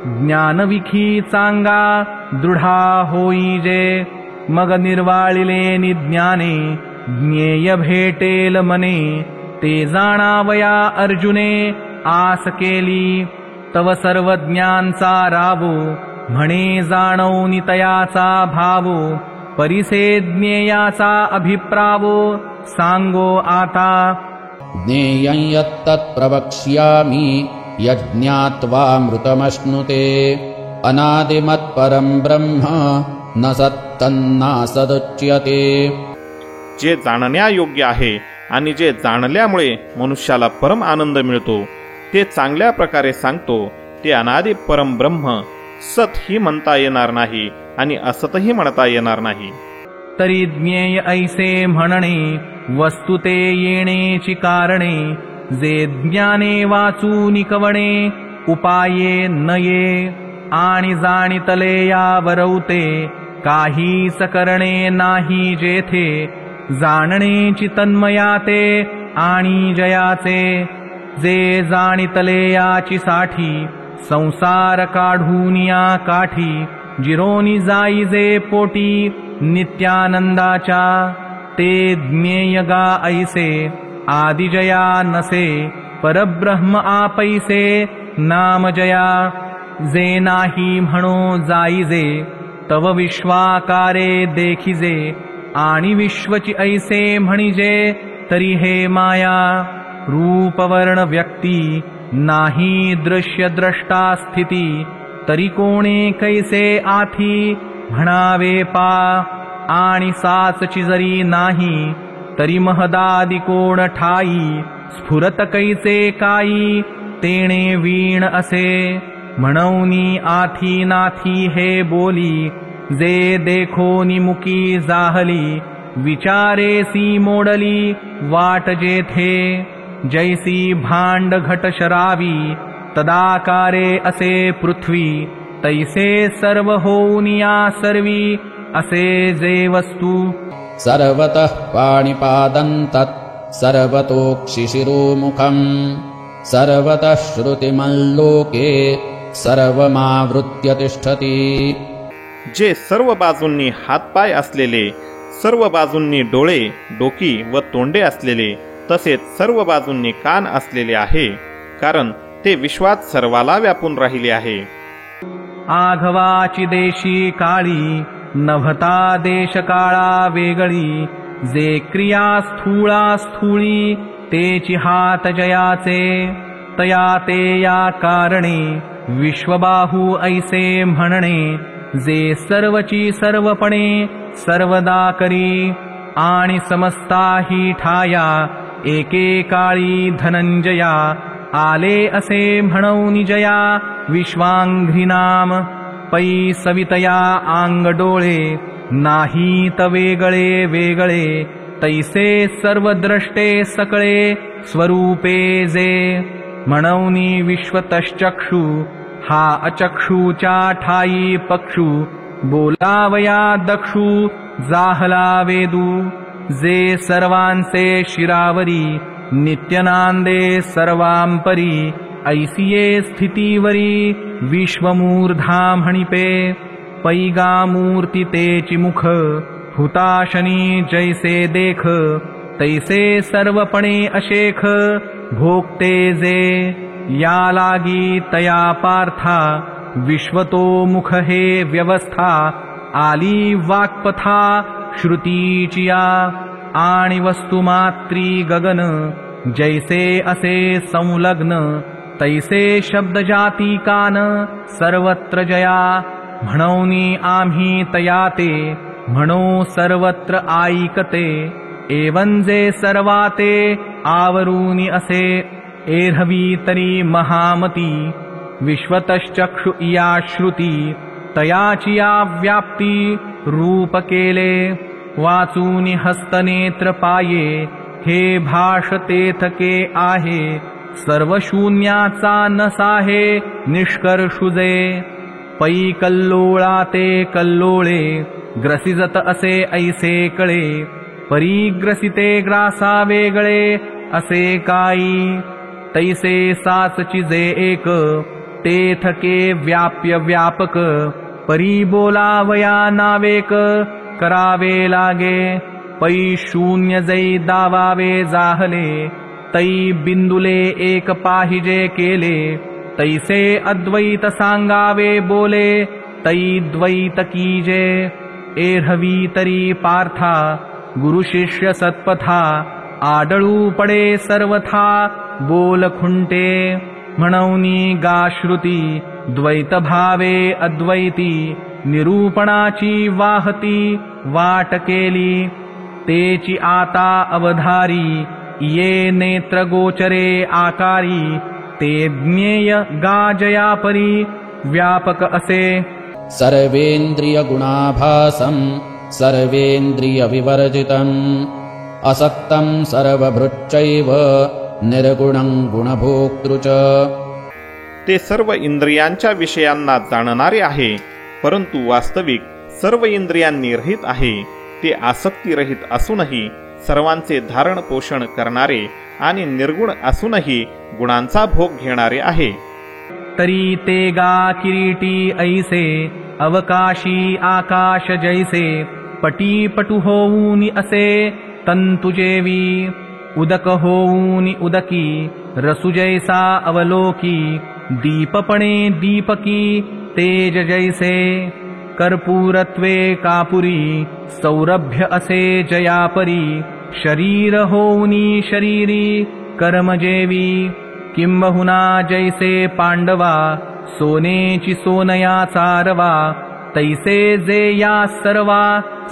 ज्ञानविखी चांगा दृढा होई जे मग निर्वाळिले निज्ञाने ज्ञेय भेटेल मने ते जाणावया अर्जुने आस केली तव सर्व ज्ञानचा रावो म्हणे जाणवनी तयाचा भावो परिसे ज्ञेयाचा अभिप्रावो सांगो आता ज्ञेयं यत्तत् प्रवक्ष्यामि यज्ञात्वामृतमश्नुते अनादिमत्परं ब्रह्म न सत्तन्नासदुच्यते। जे जाणण्यायोग्य आहे आणि जे जाणल्यामुळे मनुष्याला परम आनंद मिळतो ते चांगल्या प्रकारे सांगतो। ते अनादि परम ब्रह्म सत ही म्हणता येणार नाही आणि असतही म्हणता येणार नाही। तरी ज्ञेय ऐसे म्हणणे वस्तु ते येणेची कारणे जे ज्ञाने वाचून कवणे उपाये नये आणि जाणितले यावरवते काहीच करणे नाही जेथे जाणणेची तन्मयाते आणि जयाचे जे जाणितले याची साठी संसार काढून या काठी जिरोनी जाई जे पोटी नित्यानंदाच्या ते ज्ञेय गा ऐसे आदिजया नसे परब्रह्म आपैसे नाम जया जे नाही म्हणो जाईजे तव विश्वाकारे देखिजे आणि विश्वची ऐसे म्हणिजे तरी हे माया रूपवर्ण व्यक्ती नाही दृश्य द्रष्टा स्थिती तरी कोणे कैसे आथी म्हणावे पा आणि साचची जरी नाही तरी महदादी कोण ठाई स्फुरत कैसे काई तेणे वीण असे म्हणौनी आथी नाथी हे बोली जे देखोनी मुकी जाहली विचारेसी मोडली वाट जेथे जैसी भांड घट शरावी तदाकारे असे पृथ्वी तैसे सर्व होऊनिया सर्वी असे जे वस्तू सर्वतः पाणिपादं तत् सर्वतोक्षिशिरोमुखम् सर्वतः श्रुतिमल्लोके सर्वमावृत्य तिष्ठति। जे सर्व बाजूंनी हातपाय असलेले सर्व बाजूंनी डोळे डोकी व तोंडे असलेले तसेच सर्व बाजूंनी कान असलेले आहे कारण ते विश्वात सर्वाला व्यापून राहिले आहे। आघवाची देशी काळी नभता देश काळा वेगळी जे क्रिया स्थूळा स्थूळी तेची हात जयाचे तया ते या कारणे विश्वबाहू ऐसे म्हणणे जे सर्वची सर्वपणे सर्वदा करी आणि समस्ताही ठाया एके काळी धनंजया आले असे म्हणून जया विश्वांघ्रिनाम पै सवितया आंग डोळे नाही तवेगळे वेगळे तैसे सर्व द्रष्टे सकळे स्वरूपे जे म्हणूनी विश्वतश्चक्षु हा अचक्षुच्या ठाई पक्षु बोलावया दक्षु जाहला वेदू जे सर्वांचे शिरावरी नित्यनांदे सर्वांपरी ऐसिये स्थितीवरी विश्वमूर्धा म्हणिपे पैगा मूर्ती तेची मुख हुताशनी जैसे देख तैसे सर्वपणे अशेख भोगते जे या लागी तया पार्था विश्वतो मुख हे व्यवस्था आली वाक्पथा श्रुतीचिया आणि वस्तुमात्री गगन जैसे असे संलग्न तैसे शब्द जाती कान सर्वत्र जया म्हणूनी आम्ही तयाते म्हणो सर्वत्र ऐकते एवंजे सर्वाते आवरूनी असे एरहवी तरी महामती विश्वतश्चक्षु या श्रुती तयाची या व्याप्ती रूप केले वाचूनी हस्तनेत्र पाये हे भाषतेथके आहे सर्व शून्याचा नसाहे निष्कर्षुजे पै कल्लोळा ते कल्लोळे ग्रसिजत असे ऐसे कळे परिग्रसिते ग्रासा वेगळे असे काई तैसे साचची जे एक तेथके व्याप्य व्यापक परी बोलावया नावेक करावे लागे पै शून्य जै दावावे जाहले तै बिंदुले एक पाहिजे केले तैसे अद्वैत सांगावे बोले तै द्वैत कीजे एरहवी तरी पार्था गुरु शिष्य सत्पथा आडळू पडे सर्वथा बोल खुंटे म्हणूनी गा श्रुती द्वैत भावे अद्वैती निरूपणाची वाहती वाट केली तेची आता अवधारी ये नेत्र गोचरे आकारी ते ज्ञेय गाजया परी व्यापक असे सर्वेन्द्रिय गुणाभासं सर्वेन्द्रिय विवर्जितम् असक्तं सर्वभृच्चैव निर्गुणं गुणभोक्तृ च ते सर्व इंद्रियांच्या विषयांना जाणणारे आहे परंतु वास्तविक सर्व इंद्रियांनी रहित आहे ते आसक्तीरहित असूनही सर्वांचे धारण पोषण करणारे आणि निर्गुण असूनही गुणांचा भोग घेणारे आहे तरी ते गा किरीटी ऐसे अवकाशी आकाश जैसे पटी पटु होऊनी असे तंतुजेवी उदक होऊनी उदकी रसु जैसा अवलोकी दीपपणे दीपकी तेज जैसे कर्पूरत्वे कापुरी सौरभ्य असे जयापरी शरीर होऊनी शरीरी कर्मजेवी किंबहुना जैसे पांडवा सोनेची सोनया चारवा तैसे जे या सर्वा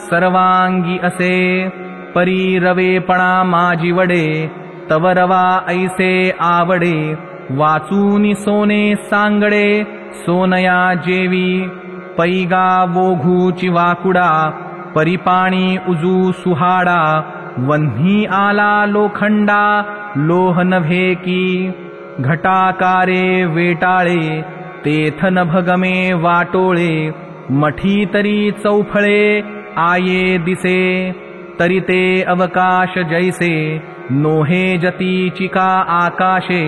सर्वांगी असे परी रवेपणा माझी वडे तवरवा ऐसे आवडे वाचूनी सोने सांगडे सोनया जेवी पैगा वोघूची वाकुडा परिपाणी उजू सुहाडा वन्ही आला लोखंडा लोह नभे की घटाकारे वेटाळे तेथ नभगमे वाटोळे मठी तरी चौफळे आये दिसे तरी ते अवकाश जैसे नोहे जतीची का आकाशे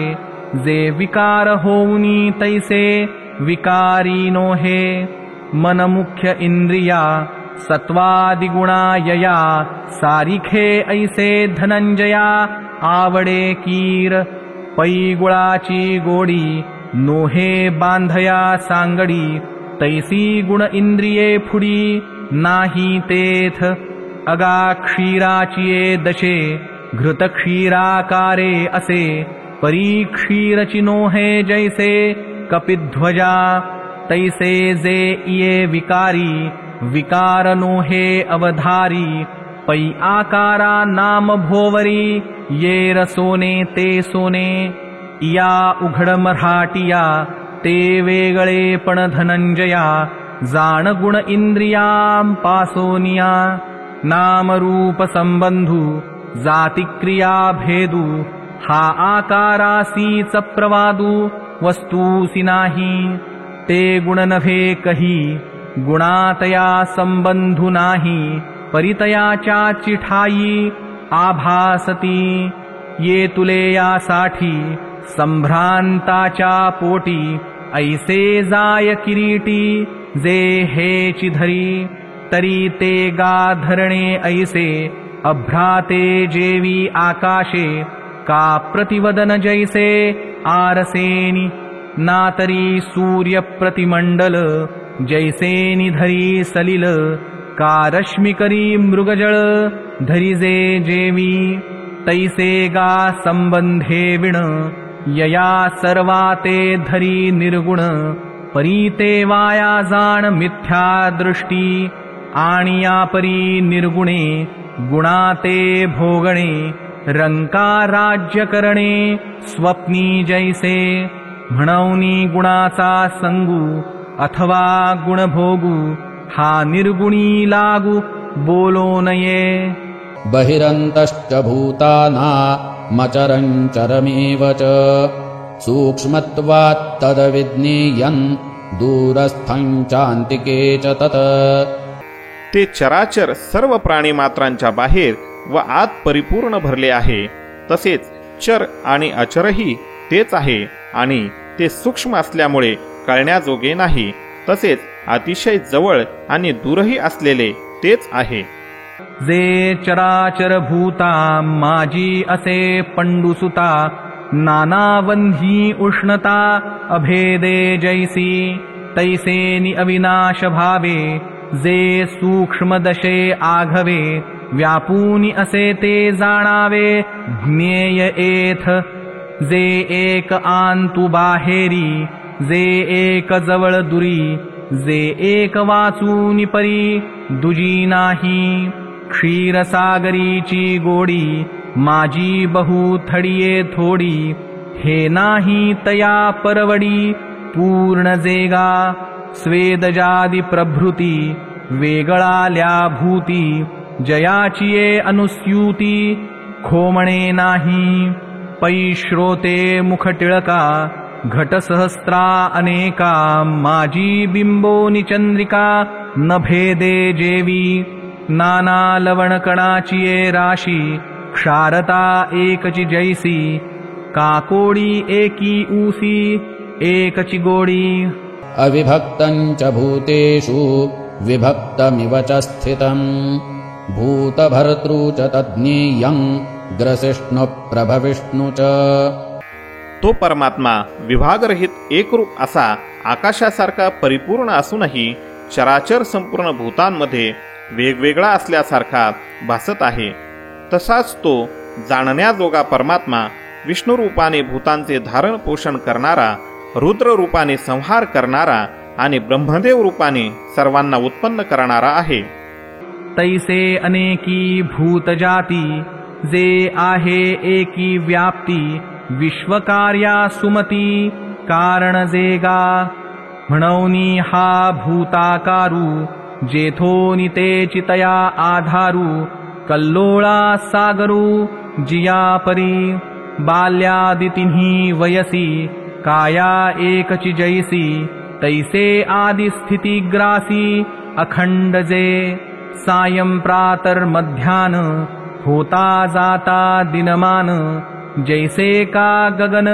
जे विकार होऊनी तैसे विकारी नोहे मन मुख्य इंद्रिया सत्वादिगुणा यया सारिखे ऐसे धनंजया आवडे कीर पैगुळाची गोडी नोहे बांधया सांगडी तैसी गुण इंद्रिये फुडी नाही तेथ अगा क्षीराचिये दशे घृत क्षीराकारे असे परी क्षीरची नोहे जैसे कपिध्वजा तैसे जे ये विकारी विकार नोहे अवधारी पै आकारा नाम भोवरी ये रसोने ते सोने या उघड मराठिया ते वेगळे पण धनंजया जाण गुण इंद्रियां पासोनिया नाम रूप संबंधू जाती क्रिया भेदू हा आकारासीच प्रवादू वस्तूसी नाही ते गुण नभे कही गुणातया संबंधू नाही परितयाच्या चिठाई आभासती ये तुले यासाठी संभ्रांताच्या पोटी ऐसे जाय किरीटी जे हेची धरी तरी ते गा धरणे ऐसे अभ्राते जेवी आकाशे का प्रतिवदन जैसे आरसेनी ना तरी सूर्य प्रतिमंडल जैसे निधरी सलिल का रश्मी करी मृगजळ धरिजे जेवी तैसे गा संबंधे विण यया सर्वाते धरी निर्गुण परीते वाया जाण मिथ्या दृष्टी आणि या परी निर्गुणे गुणाते भोगणे रंका राज्य करणे स्वप्नी जैसे म्हणूनी गुणाचा संगू अथवा गुणभोगू हा निर्गुणी लागू बोलो नये बहिरन्तश्च भूतानामचरञ्चरमेव च सूक्ष्मत्वात् तद्विज्ञेयन् दूरस्थं चान्तिके च तत् ते चराचर सर्व प्राणीमात्रांच्या बाहेर व आत परिपूर्ण भरले आहे. तसेच चर आणि अचरही तेच आहे आणि ते सूक्ष्म असल्यामुळे कळण्याजोगे नाही. तसेच अतिशय जवळ आणि दूरही असलेले तेच आहे. जे चराचर भूता माझी असे पंडुसुता नानावन्ही उष्णता अभेदे जैसी तैसेनि अविनाश भावे जे सूक्ष्म दशे आघवे व्यापूनि असे ते जाणावे ज्ञेय एथ जे एक आंतु बाहेरी जे एक जवळ दुरी जे एक वाचूनि परी दुजी नाही क्षीरसागरीची गोडी माझी बहु थडिये थोडी हे नाही तया परवडी पूर्ण जेगा स्वेदजादी प्रभृती वेगळाल्या भूती जयाचिये अनुस्यूती खोमणे नाही पै श्रोते मुख टिळका घटसहस्रा अनेका माझी बिंबोनी चंद्रिका न भेदे जेवी नाना लवणकणाचिये राशी क्षारता एकची जैसी काकोडी एकी ऊसी एकची गोडी अविभक्तं च भूतेषु विभक्तमिव च स्थितम् भूतभर्तृ च तज्ज्ञेयं ग्रसिष्णुप्रभविष्णु च तो परमात्मा विभागरहित एकरूप असा आकाशासारखा परिपूर्ण असूनही चराचर संपूर्ण भूतांमध्ये वेगवेगळा असल्यासारखा भासत आहे. तसाच तो जाणण्याजोगा परमात्मा विष्णू रूपाने भूतांचे धारण पोषण करणारा, रुद्र रूपाने संहार करणारा आणि ब्रह्मदेव रूपाने सर्वांना उत्पन्न करणारा आहे. तैसे अनेकी भूतजाती जे आहे एकी व्याप्ती विश्वकार्या सुमती कारण जेगा म्हणूनी हा भूताकारू जेथोनी ते चितया आधारू कल्लोळा सागरू जिया परी बाल्यादितिन्ही वयसी काया एकची जैसी तैसे आदि स्थिती ग्रासी अखंड जे सायं प्रातर मध्यान होता जाता दिनमान जैसे का गगन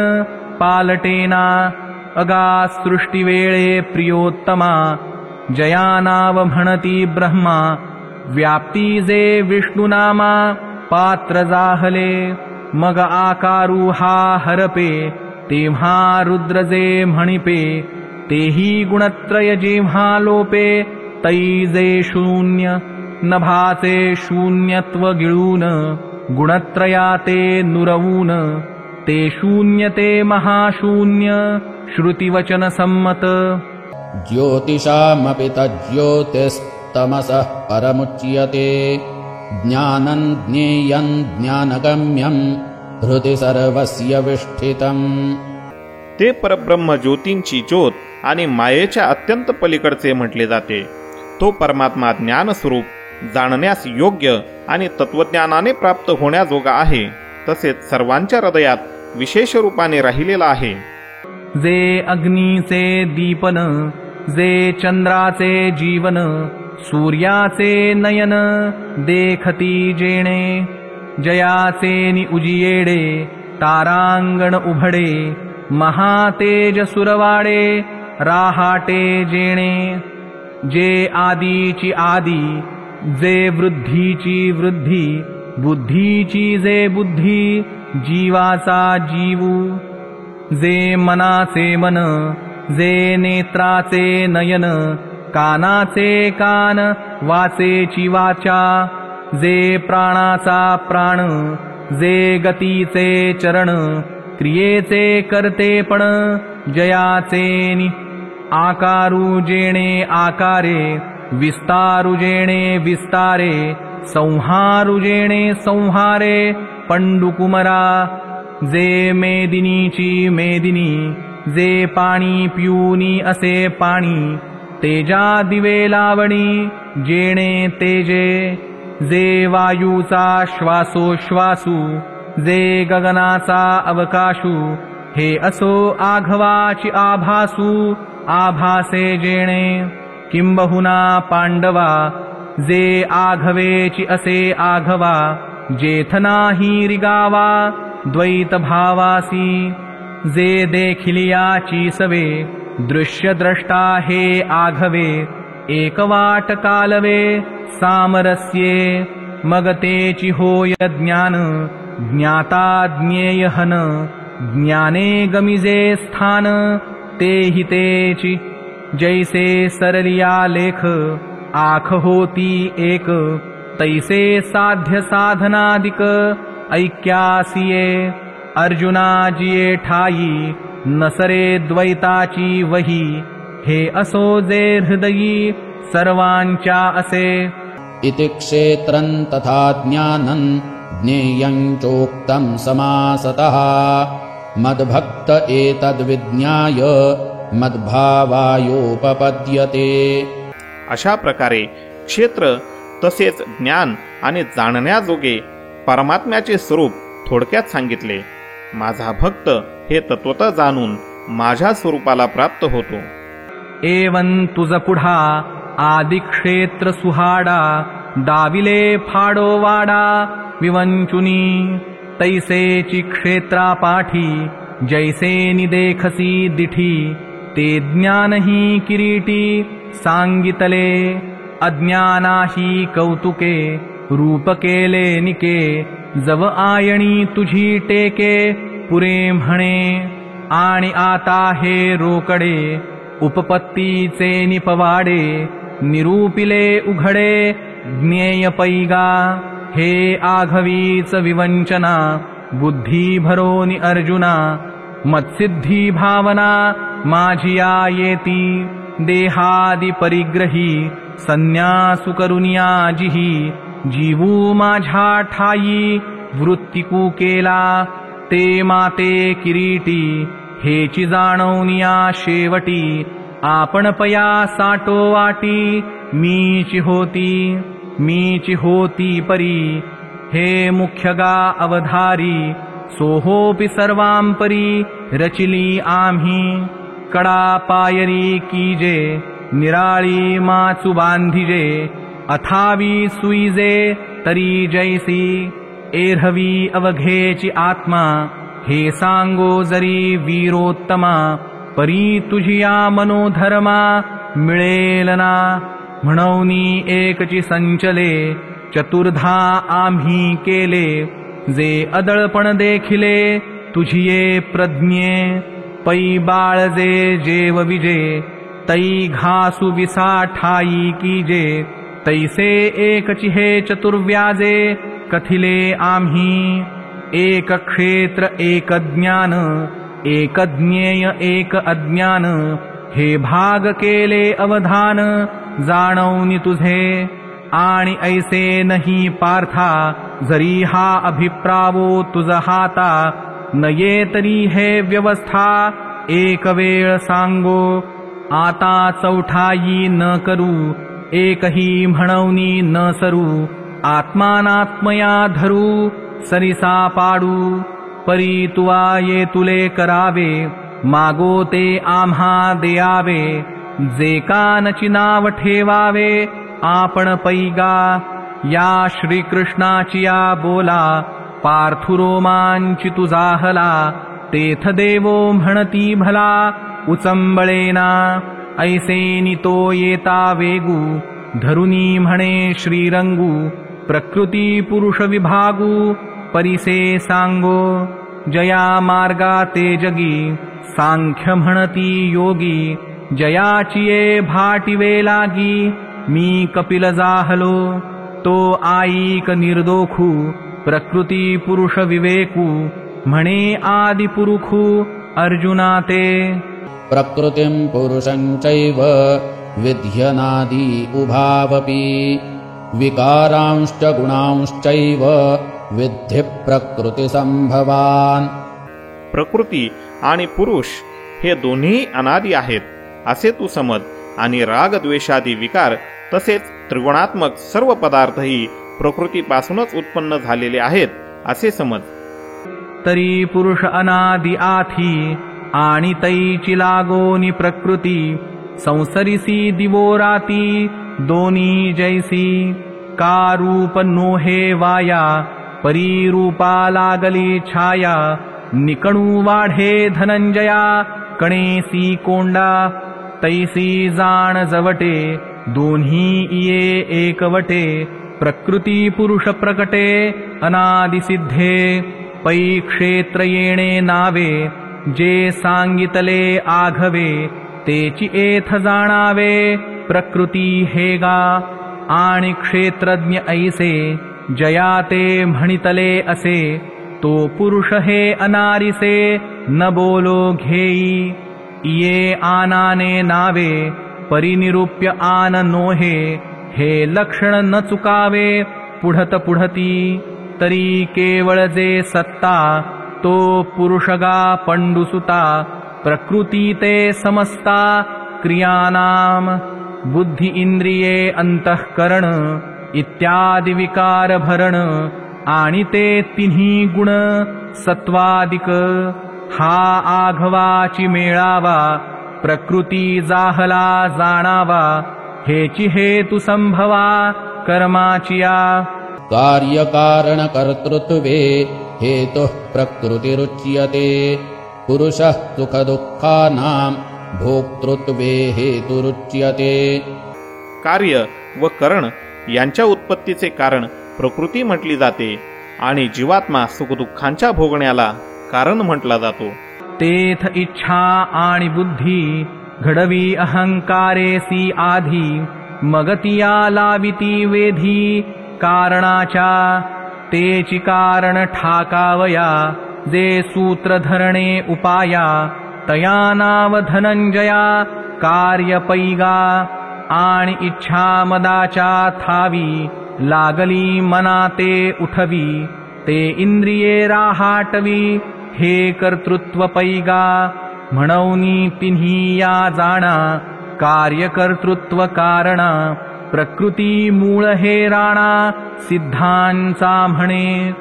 पालटेना अगा सृष्टिवेळे प्रियोत्तमा जया नाव म्हणती ब्रह्मा व्याप्ती जे विष्णुनामा पात्र जाहले मग आकारू हा हरपे तेव्हा रुद्र जे म्हणिपे तेही गुणत्रय जेव्हा लोपे तै जे शून्य नभाचे शून्यत्व गिळून गुणत्रयाते नुरवून ते शून्य ते महाशून्य श्रुतिवचन सम्मत ज्योतिषामपि तज्ज्योतिस्तमसः परमुच्यते ज्ञानं ज्ञेयं ज्ञानगम्यं हृदि सर्वस्य विष्ठितम् ते परब्रह्म ज्योतींची ज्योत आणि मायेच्या अत्यंत पलीकडचे म्हटले जाते. तो परमात्मा ज्ञानस्वरूप जाणण्यास योग्य आणि तत्वज्ञानाने प्राप्त होण्याजोगा आहे. तसेच सर्वांच्या हृदयात विशेष रूपाने राहिलेला आहे. जे अग्नीचे दीपन जे चंद्राचे जीवन सूर्याचे नयन देखती जेणे जयाचे नि उजियेडे तारांगण उभडे महातेज सुरवाडे राहाटे जेणे जे आदीची आदी जे वृद्धीची वृद्धी बुद्धीची जे बुद्धी जीवाचा जीवू जे मनाचे मन जे नेत्राचे नयन कानाचे कान वाचेची वाचा जे प्राणाचा प्राण जे गतीचे चरण क्रियेचे कर्तेपण जयाचे नि आकारू जेणे आकारे विस्तारुजेणे विस्तारे संहारुजेणे संहारे पंडुकुमरा जे मेदिनीची मेदिनी जे पाणी पिऊनी असे पाणी तेजा दिवे लावणी जेणे तेजे जे वायूचा श्वासोश्वासू जे गगनाचा अवकाशू हे असो आघवाची आभासू आभासे जेणे किंबहुना पांडवा जे आघवेची असे आघवा जेथनाही रिगावा द्वैत भावासी जे देखिलियाची सवे दृश्य द्रष्टा हे आघवे एकवाट कालवे सामरस्ये मगतेची होय ज्ञान ज्ञाता ज्ञेयहन ज्ञाने गमिजे स्थान ते हितेची जैसे सरलिया लेख आख होती एक तैसे साध्य साधनादिक ऐक्यासिये अर्जुना जिये ठाई नसरे द्वैताची वही हे असो जे हृदयी सर्वांच्या असे इति क्षेत्रं तथा ज्ञानं ज्ञेयं चोक्तं समासतः मद्भक्त एतद्विज्ञाय मद्भावायोपपद्यते। अशा प्रकारे क्षेत्र तसेच ज्ञान आणि जाणण्याजोगे परमात्म्याचे स्वरूप थोडक्यात सांगितले। माझा भक्त हे तत्वतः जाणून माझ्या स्वरूपाला प्राप्त होतो। एवं तुझ पुढा आदि क्षेत्र सुहाडा दाविले फाडो वाडा विवंचुनी तैसेची क्षेत्रा पाठी जैसे निदेखसी दिठी ते ज्ञानही किरीटी सांगितले अज्ञानाही कौतुके रूप केले निके जव आयणी तुझी टेके पुरे म्हणे आणि आता हे रोकडे उपपत्तीचे निपवाडे निरूपिले उघडे ज्ञेय पैगा हे आघवीच विवंचना बुद्धी भरोनी अर्जुना मत्सिद्धी भावना माझिया येती देहादि परिग्रही संन्यासु करुनिया जिही जीवू माझ्या ठाई वृत्तिकू केला ते माते किरीटी हेची जाणवनिया शेवटी आपण पया साटो वाटी मीची होती परी हे मुख्यगा अवधारी सोहोपि सर्वांपरी रचिली आम्ही कडा पायरी कीजे निराळी माचू बांधिजे अथावी सुईजे तरी जैसी एरहवी अवघेची आत्मा हे सांगो जरी वीरोत्तमा परी तुझिया मनोधर्मा मिळेल ना म्हणूनी एकची संचले चतुर्धा आम्ही केले जे अदळपण देखिले तुझिये प्रज्ञे पै बाळजे जेव विजे तै घासु विसा ठाई कीजे तैसे एकची हे चतुर्व्याजे कथिले आम्ही एक क्षेत्र एक ज्ञान एक ज्ञेय एक अज्ञान हे भाग केले अवधान जाणवनी तुझे आणि ऐसे नाही पार्था जरी हा अभिप्रावो तुझ हाता नये तरी हे व्यवस्था एक वेळ सांगो आता चौठाई न करू एकही म्हणवनी न सरू आत्मानात्मया धरू सरिसा पाडू परी तुवा ये तुले करावे मागो ते आम्हा देयावे जे कानची नाव ठेवावे आपण पैगा या श्रीकृष्णाची या बोला पार्थुरोमांची तुझा हला तेथ देवो म्हणती भला उचंबळेना ऐसे नितो येता वेगू धरुनी म्हणे श्रीरंगू प्रकृती पुरुष विभागू परिसे सांगो जया मार्गा ते जगी सांख्य म्हणती योगी जयाचिये भाटिवे लागी मी कपिल जाहलो तो आईक निर्दोखू प्रकृती पुरुष विवेकू म्हणे आदि पुरुखू अर्जुना ते प्रकृतिं पुरुषं चैव विध्यनादि उभावपि विकारांश्च गुणांश्चैव विद्धि प्रकृतिसंभवान्. प्रकृती आणि पुरुष हे दोन्ही अनादी आहेत असे तू समज, आणि राग द्वेषादी विकार तसेच त्रिगुणात्मक सर्व पदार्थही प्रकृतीपासूनच उत्पन्न झालेले आहेत असे समज. तरी पुरुष अनादि आथी आणि तैची लागोनी प्रकृती संसरिसी दिवो राती दोनी जैसी. का रूप नोहे वाया परीरूपा लागली छाया. निकणू वाढे धनंजया कणेसी कोंडा. तैसी जाण जवटे दोन्ही इये एकवटे. प्रकृती पुरुष प्रकटे अनादि सिद्धे. पै क्षेत्र येणे नावे जे सांगितले आघवे. तेची एथ जाणावे प्रकृती हेगा. आणि क्षेत्रज्ञ ऐसे जया ते म्हणितले असे. तो पुरुष हे अनारिसे न बोलो घेई. ये आनाने नावे परिनिरूप्य आन नोहे. हे लक्षण न चुकावे पुढत पुढती. तरी केवळ जे सत्ता तो पुरुषगा पंडुसुता. प्रकृती ते समस्ता क्रियानाम. बुद्धि इंद्रिये अंतःकरण इत्यादि विकार भरण. आणि ते तिन्ही गुण सत्वादिक. हा आघवाची मेळावा प्रकृती जाहला जाणावा. हेची हेतु संभवा कर्माचिया. कार्यकारणकर्तृत्वे हेतुः प्रकृतिरुच्यते. पुरुषः सुखदुःखानां भोक्तृत्वे हेतुरुच्यते. कार्य व करण यांच्या उत्पत्तीचे कारण प्रकृती म्हटली जाते आणि जीवात्मा सुखदुःखांच्या भोगण्याला कारण म्हटला जातो. तेथ इच्छा आणि बुद्धी घडवी अहंकारेसी आधी. मगतिया लाविती वेधी कारणाच्या. तेची कारण ठाकावया जे सूत्र धरणे उपाया. तया नाव धनंजया कार्य पैगा. आणि इच्छा मदाच्या थावी लागली मना ते उठवी. ते इंद्रिये राहाटवी हे कर्तृत्व पैगा. म्हणूनी तिन्ही या जाणा कार्यकर्तृत्व कारणा. प्रकृती मूळ हे राणा सिद्धांचा म्हणे.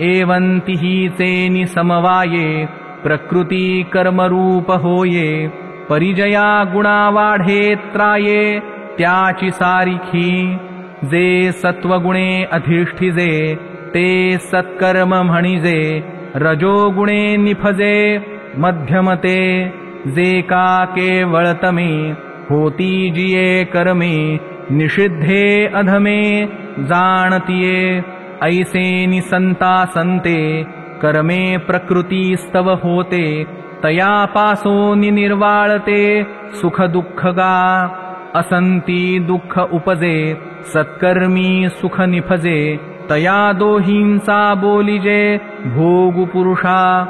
एवंतिही चेनी समवाये प्रकृती कर्मरूप होये. परिजया गुणा वाढे त्राये त्याची सारिखी. जे सत्वगुणे अधिष्ठिजे ते सत्कर्म म्हणिजे. रजोगुणे निफजे मध्यमते. जे का केवळतमे होती जिये कर्मे. निषिद्धे अधमे जाणतिये. ऐसे निसंता संते कर्मे प्रकृती स्तव होते. तया पासो निर्वाळते सुख दुःखगा. असंती दुःख उपजे सत्कर्मी सुख निफजे. तया दोहींचा बोलिजे भोगु पुरुषा.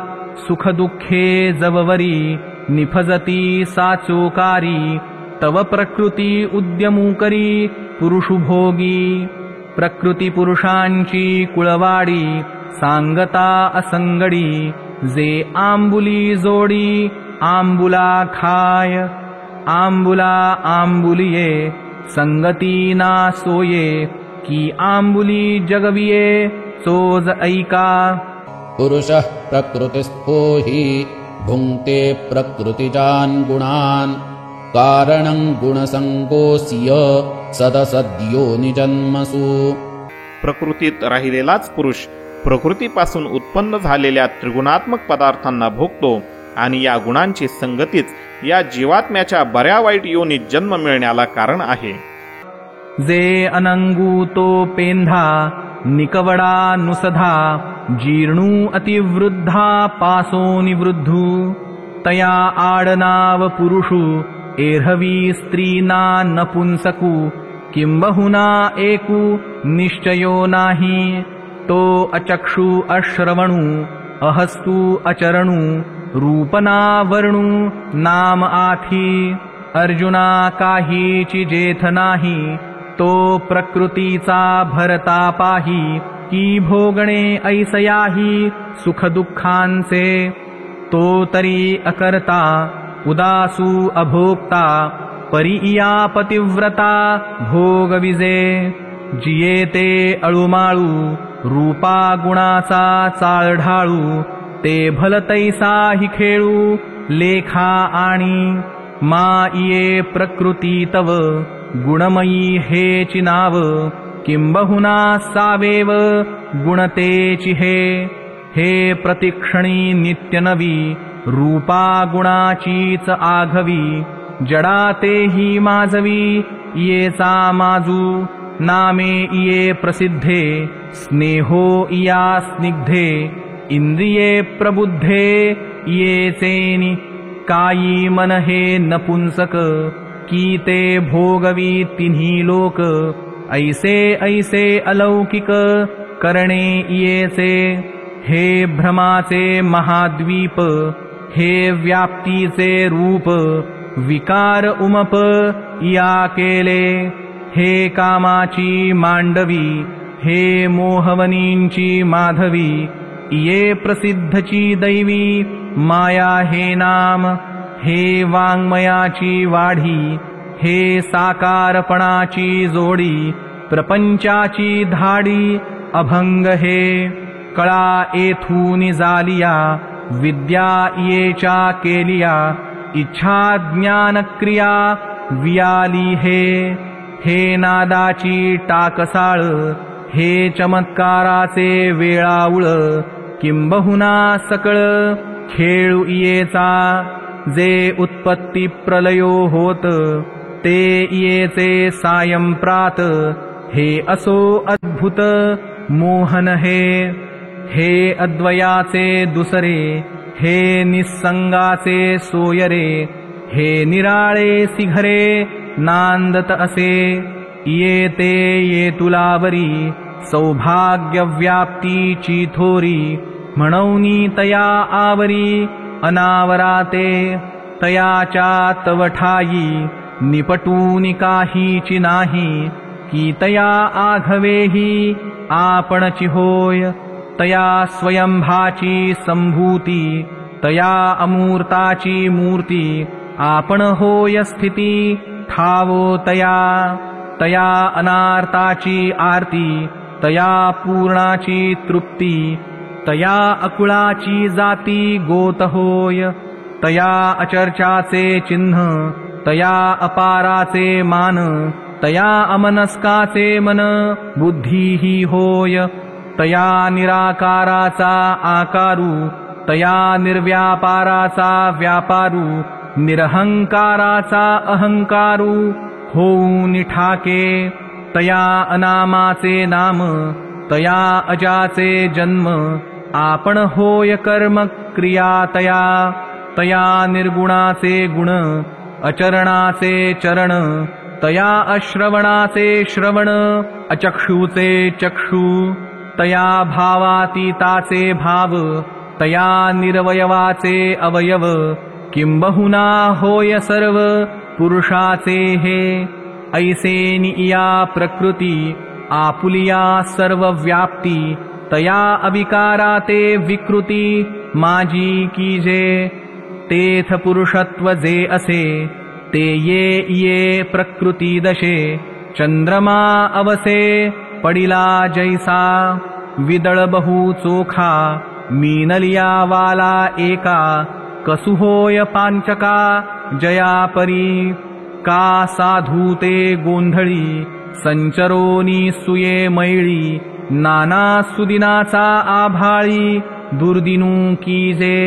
सुख दुःखे जववरी निफजती साचोकारी. तव प्रकृती उद्यमू करी पुरुषु भोगी. प्रकृती पुरुषांची कुळवाडी सांगता असंगडी. जे आंबुली जोडी आंबुला खाय. आंबुला आंबुलिये संगती ना सोये. की आंबुली जगविये सोज ऐका. पुरुषः प्रकृतिस्थो हि भुङ्क्ते प्रकृतिजान् गुणान्. कारणं गुणसंगोऽस्य सदसद्योनिजन्मसु. प्रकृतीत राहिलेलाच पुरुष प्रकृतीपासून उत्पन्न झालेल्या त्रिगुणात्मक पदार्थांना भोगतो आणि या गुणांची संगतीच या जीवात्म्याच्या बऱ्या वाईट योनीत जन्म मिळण्याला कारण आहे. जे अनंगू तो पेंधा निकवडा नुसधा. जीर्णू अतिवृद्धा पासो निवृद्धू. तया आडनाव पुरुषु एरहवी स्त्रीना नपुंसकू. किंबहुना एकू निश्चयो नाही. तो अचक्षु अश्रवणू अहस्तु अचरणू. रूपना वर्णू नाम आथी. अर्जुना काहीची जेथ नाही, तो प्रकृतीचा भरता पाही, की भोगणे ऐसयाही सुख दुःखांचे, तो तरी अकर्ता उदासू अभोक्ता, परिया पतिव्रता भोगविजे, जिये ते अळुमाळू रूपा गुणाचा चाळढाळू, ते भलतैसा हि खेळू लेखा आणि, माये प्रकृती तव गुणमयी हेची नाव, किंबहुना सावेव गुणतेची हे प्रतिक्षणी नित्य नवी, रूपा गुणाचीच आघवी, जडा तेही माजवी येचा माजू, नामे इये प्रसिद्धे स्नेहो इया स्निग्धे, इंद्रिये प्रबुद्धे येचेनी, कायी मन हे नपुंसक, की ते भोगवी तिन्ही लोक, ऐसे ऐसे अलौकिक करणे येचे, हे भ्रमाचे महाद्वीप, हे व्याप्तीचे रूप, विकार उमप या केले, हे कामाची मांडवी, हे मोहवनींची माधवी, ये प्रसिद्धची दैवी, माया हे नाम, हे वाङ्मयाची वाढी, हे साकारपणाची जोडी, प्रपंचाची धाडी, अभंग हे, कळा येथून जालिया, विद्या येच्या केलिया, इच्छा ज्ञान क्रिया वियाली हे नादाची टाकसाळ, हे चमत्काराचे वेळावळ, किंबहुना सकळ खेळू येचा, जे उत्पत्ती प्रलयो होत, ते येचे सायंप्रात, हे असो अद्भुत मोहन हे अद्वयाचे दुसरे, हे निसंगाचे सोयरे, हे निराळे सिघरे नांदत असे, येते ये तुलावरी, सौभाग्य व्याप्तीची थोरी, म्हणूनी तया आवरी, अनावराते तयाच्या तवठाई, निपटूनि काहीची नाही, की तया आघवेही आपणची होय, तया स्वयंभाची संभूती, तया अमूर्ताची मूर्ती, आपण होय स्थिती ठावो तया अनार्ताची आरती, तया पूर्णाची तृप्ती, तया अकुळाची जाती गोत होय, तया अचर्चाचे चिन्ह, तया अपाराचे मान, तया अमनस्काचे मन बुद्धीही होय, तया निराकाराचा आकारू, तया निर्व्यापाराचा व्यापारू, निरहंकाराचा अहंकारू होऊन ठाके, तया अनामाचे नाम, तया अजाचे जन्म, आपण होय कर्म क्रिया तया निर्गुणाचे गुण, अचरणाचे चरण, तया अश्रवणाचे श्रवण, अचक्षुचे चक्षु, तया भावातीताचे भाव, तया निरवयवाचे अवयव, किंबहुना होय सर्व पुरुषाचे हे, ऐसेनि इया प्रकृती, आपुलिया सर्व व्याप्ती, तया अविकाराते विकृती, माझी कीजे, तेथ पुरुषत्व जे असे, ते ये प्रकृती दशे, चंद्रमा अवसे पडिला जैसा, विदळ बहु चोखा, मीनलिया वाला एका, कसु होय पांचका जया परी, का साधू ते गोंधळी, संचरोनी सुये मैळी, नाना सुदिनाचा आभाळी, दुर्दिनू कीजे,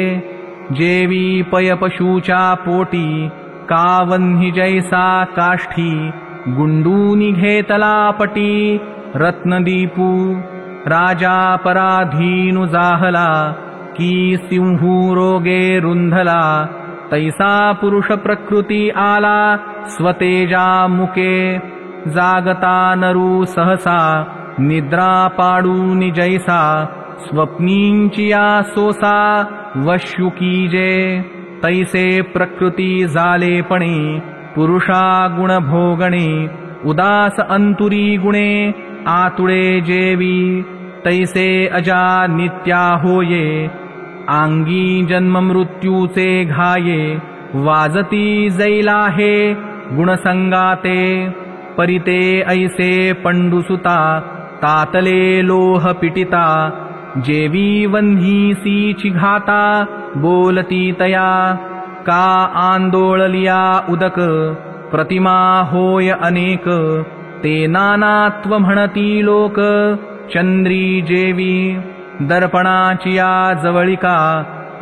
जेवी पय पशूच्या पोटी, का वन्ही जैसा काष्ठी, गुंडूनी घेतला पटी, रत्नदीपू, राजा पराधीनु जाहला, की सिंहू रोगे रुंधला, तैसा पुरुष प्रकृती आला स्वतेजा मुके, जागता नरू सहसा, निद्रा पाडूनि जैसा, स्वप्नींचिया सोसा वश्युकीजे, तैसे प्रकृती जालेपणे, पुरुषा गुणभोगणे उदास अंतुरी गुणे आतुळे जेवी तैसे अजा नित्या होये आंगी जन्म मृत्यूचे घाये वाजती जैला हे गुणसंगाते परिते ऐसे पंडुसुता तातले लोह पिटिता जेवी वन्हीसी घाता बोलती तया का आंदोळलिया उदक प्रतिमा होय अनेक ते नानात्व म्हणती लोक चंद्री जेवी दर्पणाचिया जवळिका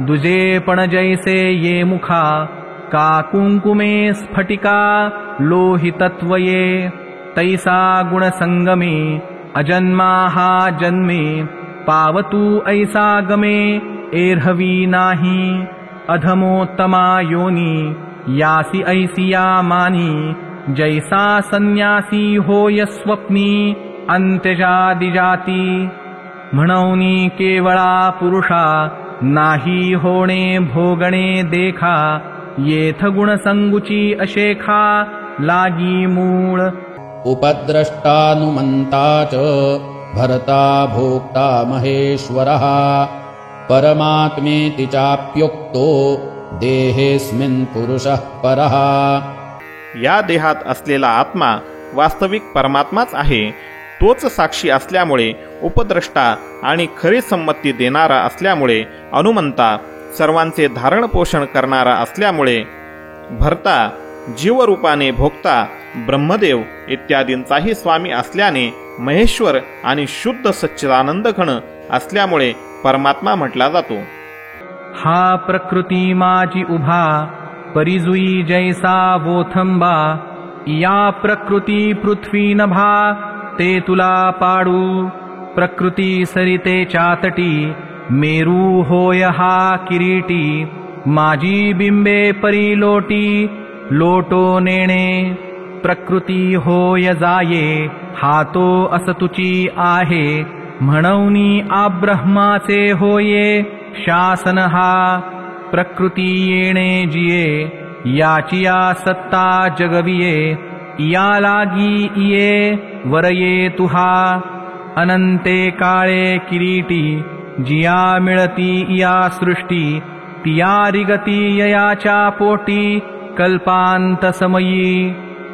दुजे पण जैसे ये मुखा का कुंकुमे स्फटिका लोहितत्वये तैसा गुणसंगमे अजन्मा हा जन्मे पावतू ऐसा गमे एर्हवी नाही अधमोत्तमा योनी यासी ऐसिया मानी जैसा संन्यासी होय स्वप्नी अंत्यजादिजाती म्हणौनी केवळा पुरुषा नाही होणे भोगणे देखा येथ गुणसंगुची अशेखा लागी मूळ उपद्रष्टानुमन्ता च भर्ता भोक्ता महेश्वरः परमात्मेति चाप्युक्तो देहेऽस्मिन् पुरुषः परः। या देहात असलेला आत्मा वास्तविक परमात्माच आहे. तोच साक्षी असल्यामुळे उपद्रष्टा आणि खरी संमती देणारा असल्यामुळे अनुमंता सर्वांचे धारण पोषण करणारा असल्यामुळे भर्ता जीवरूपाने भोक्ता ब्रह्मदेव इत्यादींचाही स्वामी असल्याने महेश्वर आणि शुद्ध सच्चिदानंद घन असल्यामुळे परमात्मा म्हटला जातो. हा प्रकृती माझी उभा परिजुई जैसा वोथंबा या प्रकृती पृथ्वी नभा ते तुला पाडू प्रकृती सरिते चातटी मेरू होय हा किरीटी माझी बिंबे परिलोटी लोटो नेणे प्रकृती होय जाये हातो असतुची आहे म्हणौनी आब्रह्माचे होये शासन हा प्रकृती येणे जिये याचिया सत्ता जगविये या लागी इये वरये तुहा अनंते काळे किरीटी जिया मिळती या सृष्टी तिया रिगती ययाच्या पोटी कल्पांत समयी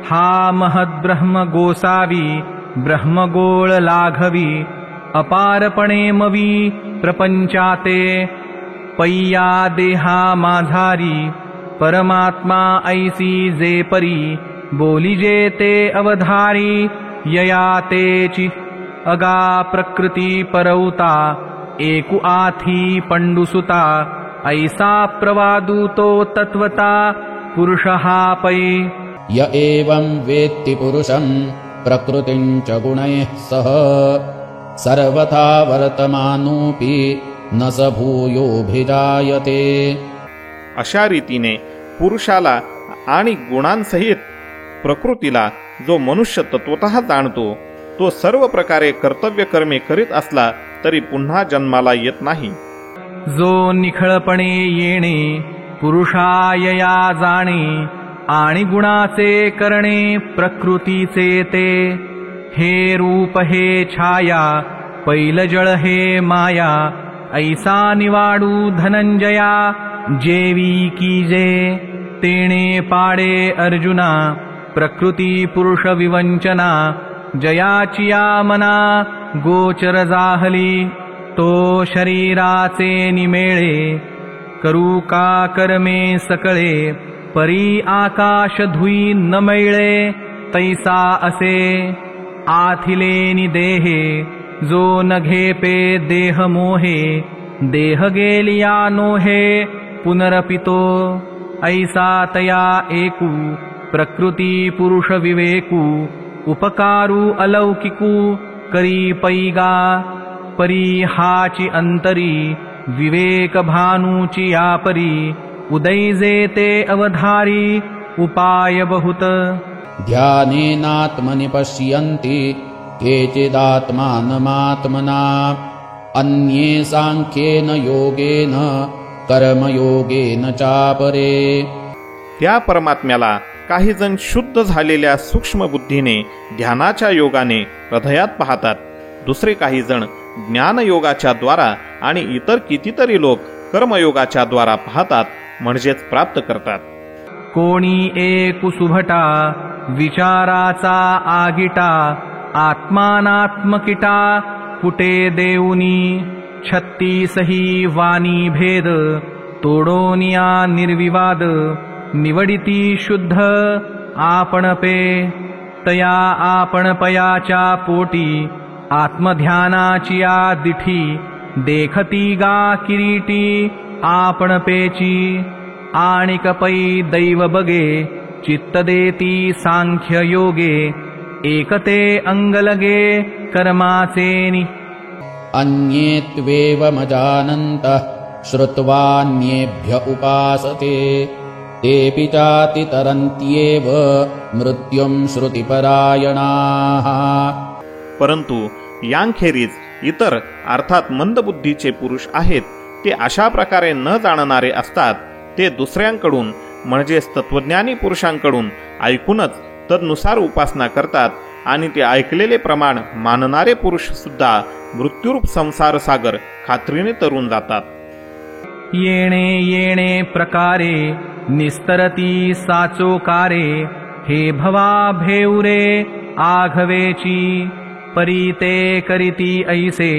हा महद्ब्रह्म गोसावी ब्रह्मगोळ लाघवी अपारपणे मवी प्रपंचाते पैया देहा माझारी परमात्मा ऐसी जे परी बोलिजे ते अवधारी यया तेची अगा प्रकृती परवता एकु आथी पंडुसुता ऐसा प्रवादूतो तत्वता पुरुष हा पै य एवं वेत्ति पुरुषं प्रकृतिं च गुणैः सह सर्वथा वर्तमानोऽपि न स भूयोऽभिजायते। अशा रीतीने पुरुषाला आणि गुणांसहित प्रकृतीला जो मनुष्य तत्वतः जाणतो तो सर्व प्रकारे कर्तव्य कर्मे करीत असला तरी पुन्हा जन्माला येत नाही. जो निखळपणे येणे पुरुषायया जाणे आणि गुणाचे करणे प्रकृतीचे ते हे रूप हे छाया पैल जळ हे माया ऐसा निवाडू धनंजया जेवी कीजे तेणे पाडे अर्जुना प्रकृती पुरुष विवंचना जयाचिया मना गोचर जाहली तो शरीराचे निमेळे करू का कर्मे सकळे परी आकाश धुई न मिळे तैसा असे आथिलेनी देहे जो न घेपे देह मोहे देह गेलिया नोहे पुनरपितो ऐसा तया एकू प्रकृती पुरुष विवेकू उपकारू अलौकिकू करी पैगा परी हाची अंतरी विवेक भानूची यापरी उदैजे ते अवधारी उपाय बहुत ध्यानेनात्मनि पश्यन्ति केचिदात्मानमात्मना अन्ये सांख्येन योगेन कर्मयोगेन चापरे। त्या परमात्म्याला काही जण शुद्ध झालेल्या सूक्ष्म बुद्धीने ध्यानाच्या योगाने हृदयात पाहतात, दुसरे काही जण ज्ञानयोगाच्या द्वारा आणि इतर कितीतरी लोक कर्मयोगाच्या द्वारा पाहतात, म्हणजेच प्राप्त करतात. कोणी एक सुभटा विचाराचा आगिटा आत्मानात्मकिटा कुटे देऊनी 36 वाणी भेद तोडोनिया निर्विवाद निवडिती शुद्ध आपण पे तया आपण पयाच्या पोटी आत्मध्यानाची या दिठी देखती गा किरीटी आपण पेची आणिक पै दैव बगे चित्त देती सांख्य योगे एकते अंगलगे कर्माचेनी. अन्ये त्वेवमजानन्तः श्रुत्वान्येभ्य उपासते तेऽपि चातितरन्त्येव मृत्युं श्रुतिपरायणाः. परंतु यांखेरीज इतर अर्थात मंदबुद्धीचे पुरुष आहेत, ते अशा प्रकारे न जाणणारे असतात. ते दुसऱ्यांकडून म्हणजेच तत्वज्ञानी पुरुषांकडून ऐकूनच तदनुसार उपासना करतात आणि ते ऐकलेले प्रमाण मानणारे पुरुष सुद्धा मृत्यूरूप संसार सागर खात्रीने तरून जातात. येणे येणे प्रकारे निस्तरती साचोकारे हे भवा भेऊरे आघवेची परीते करीती ऐसे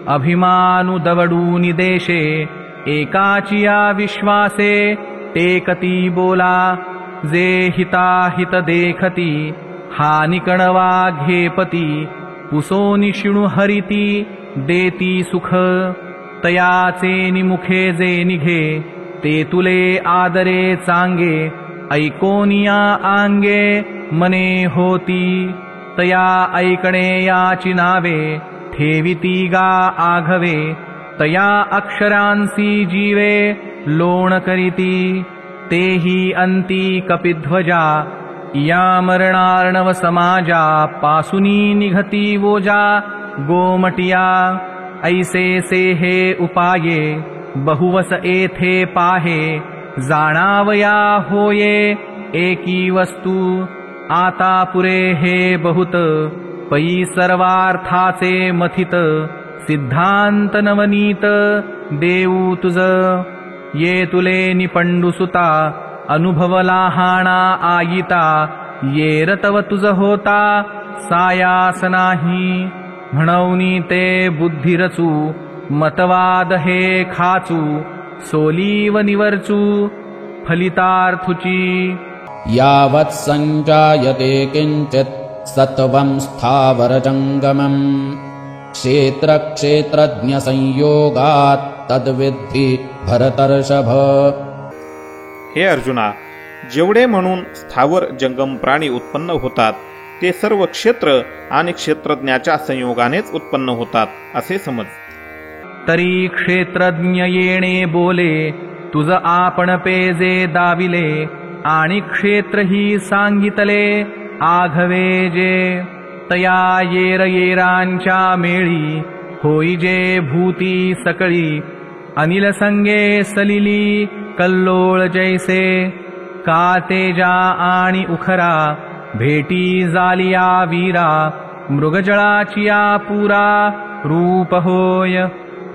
अभिमानु दवडूनि देशे एकाचिया विश्वासे टेकती बोला जे हिताहित देखती हानिकणवा घेपती पुसोनि शिणु हरिती देती सुख तयाचे निमुखे जे निघे ते तुले आदरे चांगे ऐकोनिया आंगे मने होती तया ऐकणे याची नावे ठेविती गा आघवे तया अक्षरांसी जीवे लोण करीती तेही अंती कपिध्वजा या मरणार्णव समाजा पासुनी निघती वोजा गोमटिया ऐसे से हे उपाये बहुवस येथे पाहे जाणावया होये एकी वस्तू आता पुरे हे बहुत पै सर्वार्थाचे मथित सिद्धांत नवनीत देऊ तुझ ये तुले निपंडुसुता अनुभव लहाणा आयिता ये रतव तुझ होता सायास नाही म्हणवनी ते बुद्धी रचू मतवाद हे खाचू सोलीव निवरचू फलितार्थुची यावत् संजायते किंचित् सत्वं स्थावरजंगमम् क्षेत्रक्षेत्रज्ञ संयोगात् तद्विद्धि भरतर्षभ. हे अर्जुना, जेवढे म्हणून स्थावर जंगम प्राणी उत्पन्न होतात ते सर्व क्षेत्र आणि क्षेत्रज्ञाच्या संयोगानेच उत्पन्न होतात असे समज. तरी क्षेत्रज्ञ येणे बोले तुझ आपण पेजे दाविले आणि क्षेत्र ही सांगितले आघवे जे तया येर येरांच्या मेळी होई जे भूती सकळी अनिल संगे सलिली कल्लोळ जैसे का तेजा आणि उखरा भेटी जालिया वीरा मृगजळाचिया पुरा रूप होय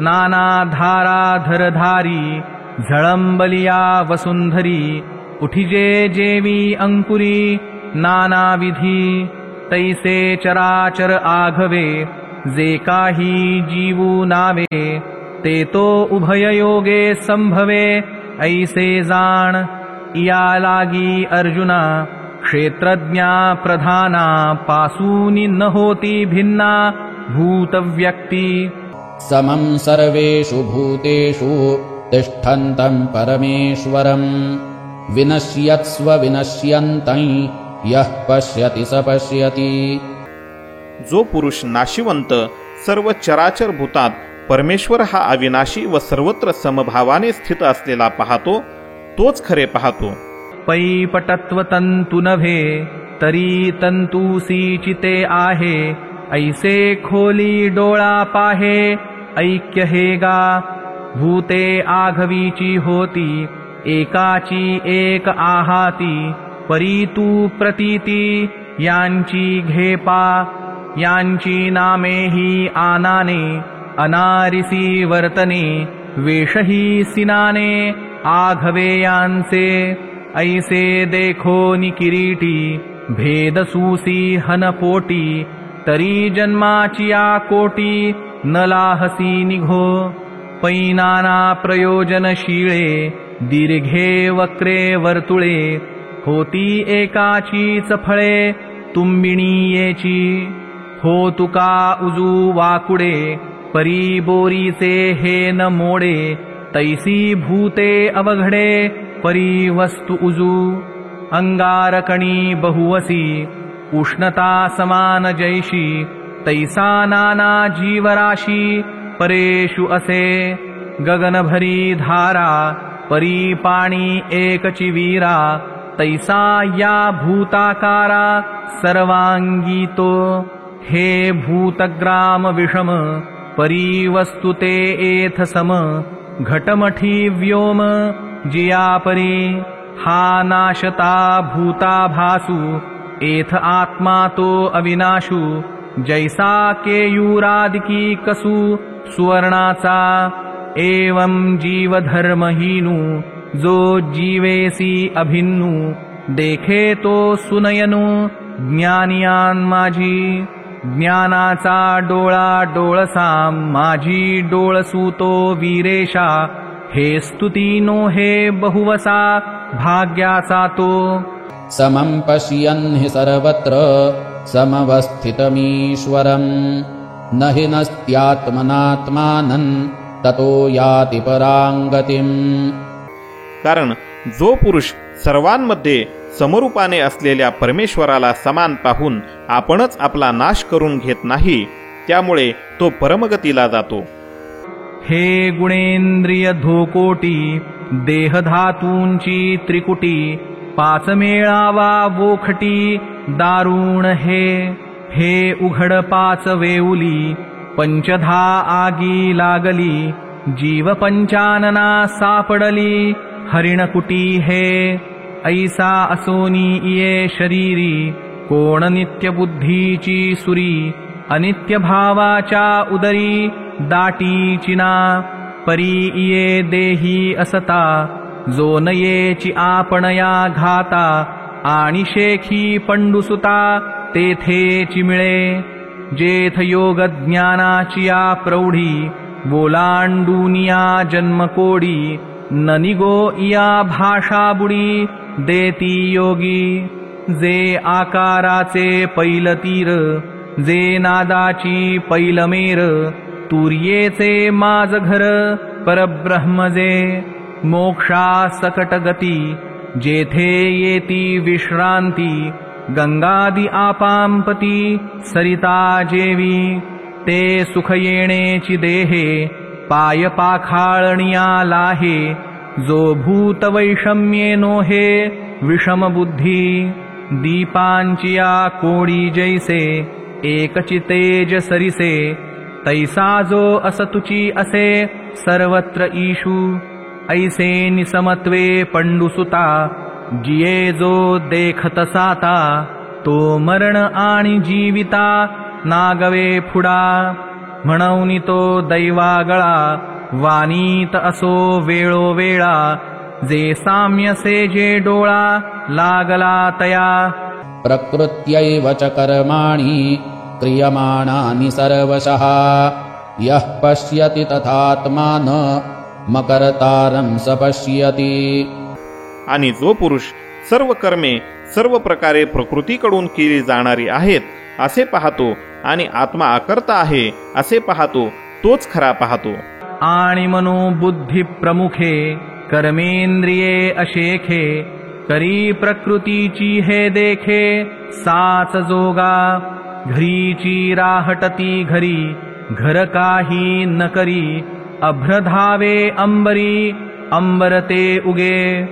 नाना धारा धरधारी झळंबलिया वसुंधरी उठिजे जेवी अंकुरी नाना विधी तैसे चराचर आघवे जे काही जीवू नावे ते तो उभय योगे संभवे ऐसे जाण या लागी अर्जुना क्षेत्रज्ञा प्रधाना पासूनी न होती भिन्ना भूतव्यक्ती समं सर्वेषु भूतेषु तिष्ठन्तं परमेश्वरं विनश्यत्स्व विनश्यन्तं यः पश्यति स पश्यति. जो पुरुष नाशिवंत सर्व चराचर भूतात परमेश्वर हा अविनाशी व सर्वत्र समभावाने स्थित असलेला पाहतो तोच खरे पाहतो. पैपटत्व तंतु नव्हे तरी तंतुसी चिते आहे ऐसे खोली डोळा पाहे ऐक्य हे गा भूते आघवीची होती एकाची एक आहाती परी तू प्रतीती यांची घेपा, यांची नामे ही आनाने, अनारिसी वर्तने, वेशही सिनाने, आघवे यांचे, ऐसे देखो निकिरीटी, भेद सूसी हनपोटी, तरी जन्माची या कोटी, न लाहसी निघो, पैनाना प्रयोजनशीळे, दीर्घे वक्रे वर्तुळे, होती एकाचीच फळे, तुंबिणी येची, हो तुका उजू वाकुडे, परी बोरीचे हे न मोडे, तैसी भूते अवघडे, परी वस्तु उजू, अंगारकणी बहुवसी, उष्णता समान जैशी, तैसा नाना जीवराशी, परेषु असे, गगनभरी धारा, परी पाणी एकची वीरा, तैसा या भूताकारा, सर्वांगी तो, हे भूतग्राम विषम, परी वस्तु ते एथ सम, घटमठी व्योम, जिया परी, हा नाशता भूता भासु, एथ आत्मा तो अविनाशु, जैसा केयूरादिकी कसु, सुवर्णाचा, एवं जीवधर्महीनु, जो जीवेसी अभिन्नु, देखे तो सुनयनु, ज्ञानियान माझी, ज्ञानाचा डोळा डोळसा, माझी डोळसू तो वीरेशा, हे स्तुती नो हे बहुवसा, भाग्याचा तो, समं पश्यन् हि सर्वत्र समवस्थितमीश्वरम्, न हि नस्त्यात्मनात्मानं ततो याति परांगतिम्. कारण जो पुरुष सर्वांमध्ये समरूपाने असलेल्या परमेश्वराला समान पाहून आपणच आपला नाश करून घेत नाही, त्यामुळे तो परमगतीला जातो. हे गुणेंद्रिय धोकोटी, देहधातूंची त्रिकुटी, पाच मेळावा वोखटी, दारुण हे उघड पाच वेऊली, पंचधा आगी लागली, जीव पंचानना सापडली, हरिणकुटी हे, ऐसा असोनी इये शरीरी, कोण नित्य बुद्धीची सुरी, अनित्य भावाच्या उदरी, दाटी चिना, परी इये देही असता, जो नयेची आपणया घाता, आणि शेखी पंडुसुता, तेथेची मिळे, जेथ योग ज्ञानाची या प्रौढी, बोलांडूनिया जन्मकोडी, न निगो इया भाषा बुडी, देती योगी, जे आकाराचे पैलतीर, जे नादाची पैलमेर, तुर्येचे माझ घर, परब्रह्म जे, मोक्षा सकट गती, जेथे येती विश्रांती, गंगादी आपांपती, सरिता जेवी, ते सुख येणेची देहे, पाय पाखाळणिया लाहे, जो भूत वैषम्येनो हे, विषम बुद्धी, दीपांचिया कोडी जैसे, एकची तेज सरिसे, तैसा जो असतुची असे, सर्वत्र ईशू, ऐसे निसमत्वे पंडुसुता, जिये जो देखत साता, तो मरण आणि जीविता, नागवे फुडा, म्हणून तो दैवागळा, वानीत असो वेळोवेळा, जे साम्य से जे डोळा, लागला तया, प्रकृत्यैव च कर्माणि क्रियमाणानि सर्वशः, यः पश्यति तथात्मान मकर्तारं स पश्यति. आणि जो पुरुष सर्व कर्मे सर्व प्रकारे प्रकृतीकडून केली जाणारी आहेत असे पाहतो, आणि आत्मा अकर्ता आहे असे पाहतो, तोच खरा पाहतो. आणि मनोबुद्धी प्रमुखे, कर्मेंद्रिये अशेखे, करी प्रकृतीची हे देखे, साच जोगा, घरीची राहटती घरी, घर काही न करी, अभ्रधावे अंबरी, अंबरते उगे,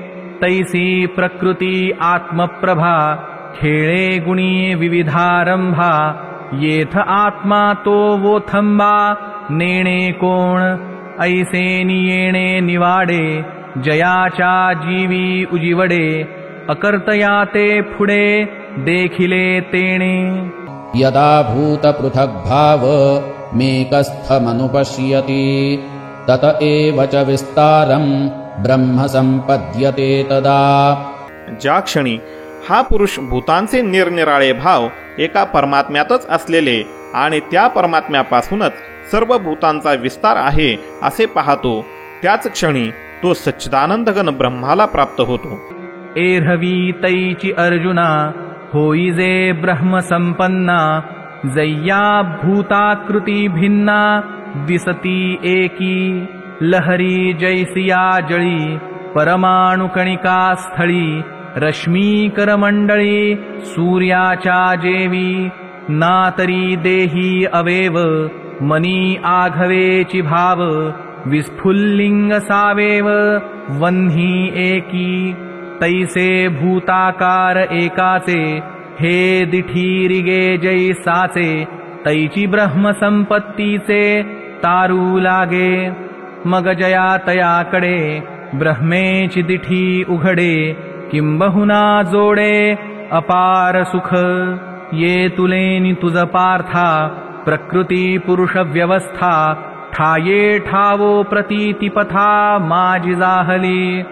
तैसी प्रकृती आत्मप्रभा, खेळे गुणी विविधारंभा, येथ आत्मा तो वोथंबा, नेणे कोण, ऐसे नियेणे निवाडे, जयाच्या जीवी उजिवडे, अकर्तया ते पुढे देखिले तेणे. यदा भूतपृथग्भाव मेकस्थमनुपश्यति तत एव च विस्तारं ब्रह्म संपद्यते तदा. ज्या क्षणी हा पुरुष भूतांचे निरनिराळे भाव एका परमात्म्यातच असलेले आणि त्या परमात्म्यापासूनच सर्व भूतांचा विस्तार आहे असे पाहतो, त्याच क्षणी तो सच्चिदानंदघन ब्रह्माला प्राप्त होतो. एरवी तैची अर्जुना होई जे ब्रह्म संपन्ना. जय्या भूताकृती भिन्ना दिसती एकी. लहरी जैसिया जळी परमाणुकणिका स्थळी. रश्मीकरमंडळी सूर्याच्या जेवी. ना तरी देही अवेव मनी आघवेची भाव. विस्फुल्लिंग सावेव वन्ही एकी. तैसे भूताकार एकाचे हे दिठीरिगे जैसाचे. तैची ब्रह्मसंपत्तीचे तारू लागे. मग जया तयाकडे ब्रह्मेची दिठी उघडे. किंबहुना जोडे अपार सुख. ये तुलेनी तुझ पार्था प्रकृती पुरुष व्यवस्था. ठाये ठावो प्रतीती पथा माझी जाहली.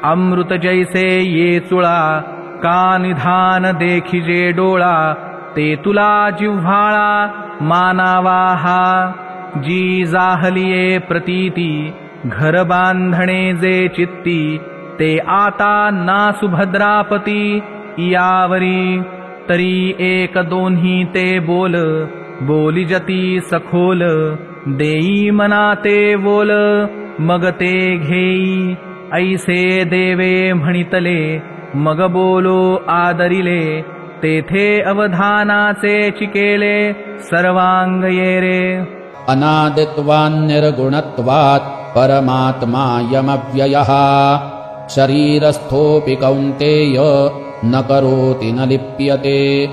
अमृत जैसे ये चुळा का निधान देखिजे डोळा. ते तुला जिव्हाळा मानावा हा. जी जाहलिये प्रतीती घर बांधणे जे चित्ती. ते आता ना सुभद्रापती यावरी. तरी एक दोन्ही ते बोल बोली जती सखोल. देई मना ते बोल मग ते घेई. ऐसे देवे म्हणितले मग बोलो आदरिले. तेथे अवधानाचे चिकेले सर्वांग ये रे. अनादित्वान्निर्गुणत्वात् परमात्मायमव्ययः. शरीरस्थोऽपि कौन्तेय न करोति न लिप्यते.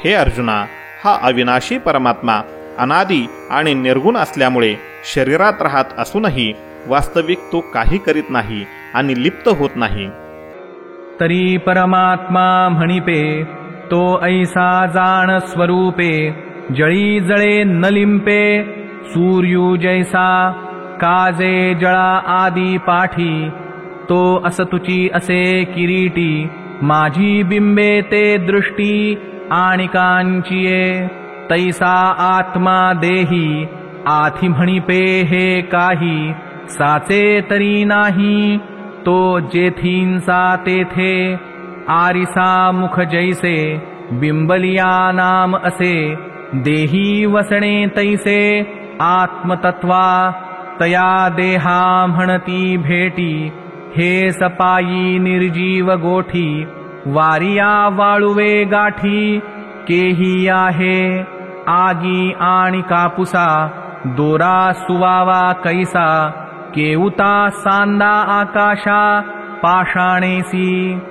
हे अर्जुना, हा अविनाशी परमात्मा अनादी आणि निर्गुण असल्यामुळे शरीरात राहत असूनही वास्तविक तो काही करीत नाही आणि लिप्त होत नाही. तरी परमात्मा म्हणिपे तो ऐसा जाण स्वरूपे. जळी जळे न लिंपे सूर्यू जैसा. काजे जळा आदी पाठी. तो असतुची असे किरीटी. माझी बिंबे ते दृष्टी आणि कांचिये. तैसा आत्मा देही आथी म्हणिपे हे काही. साचे तरी नाही तो जेथींसा तेथे. आरिसा मुख जैसे बिंबलिया नाम असे. देही वसणे तैसे आत्मतत्वा. तया देहा म्हणती भेटी. हे सपायी निर्जीव गोठी. वारिया वाळुवे गाठी. केही आहे आगी आणि कापुसा. दोरा सुवावा कैसा. केउता सांदा आकाशा पाषाणेसी.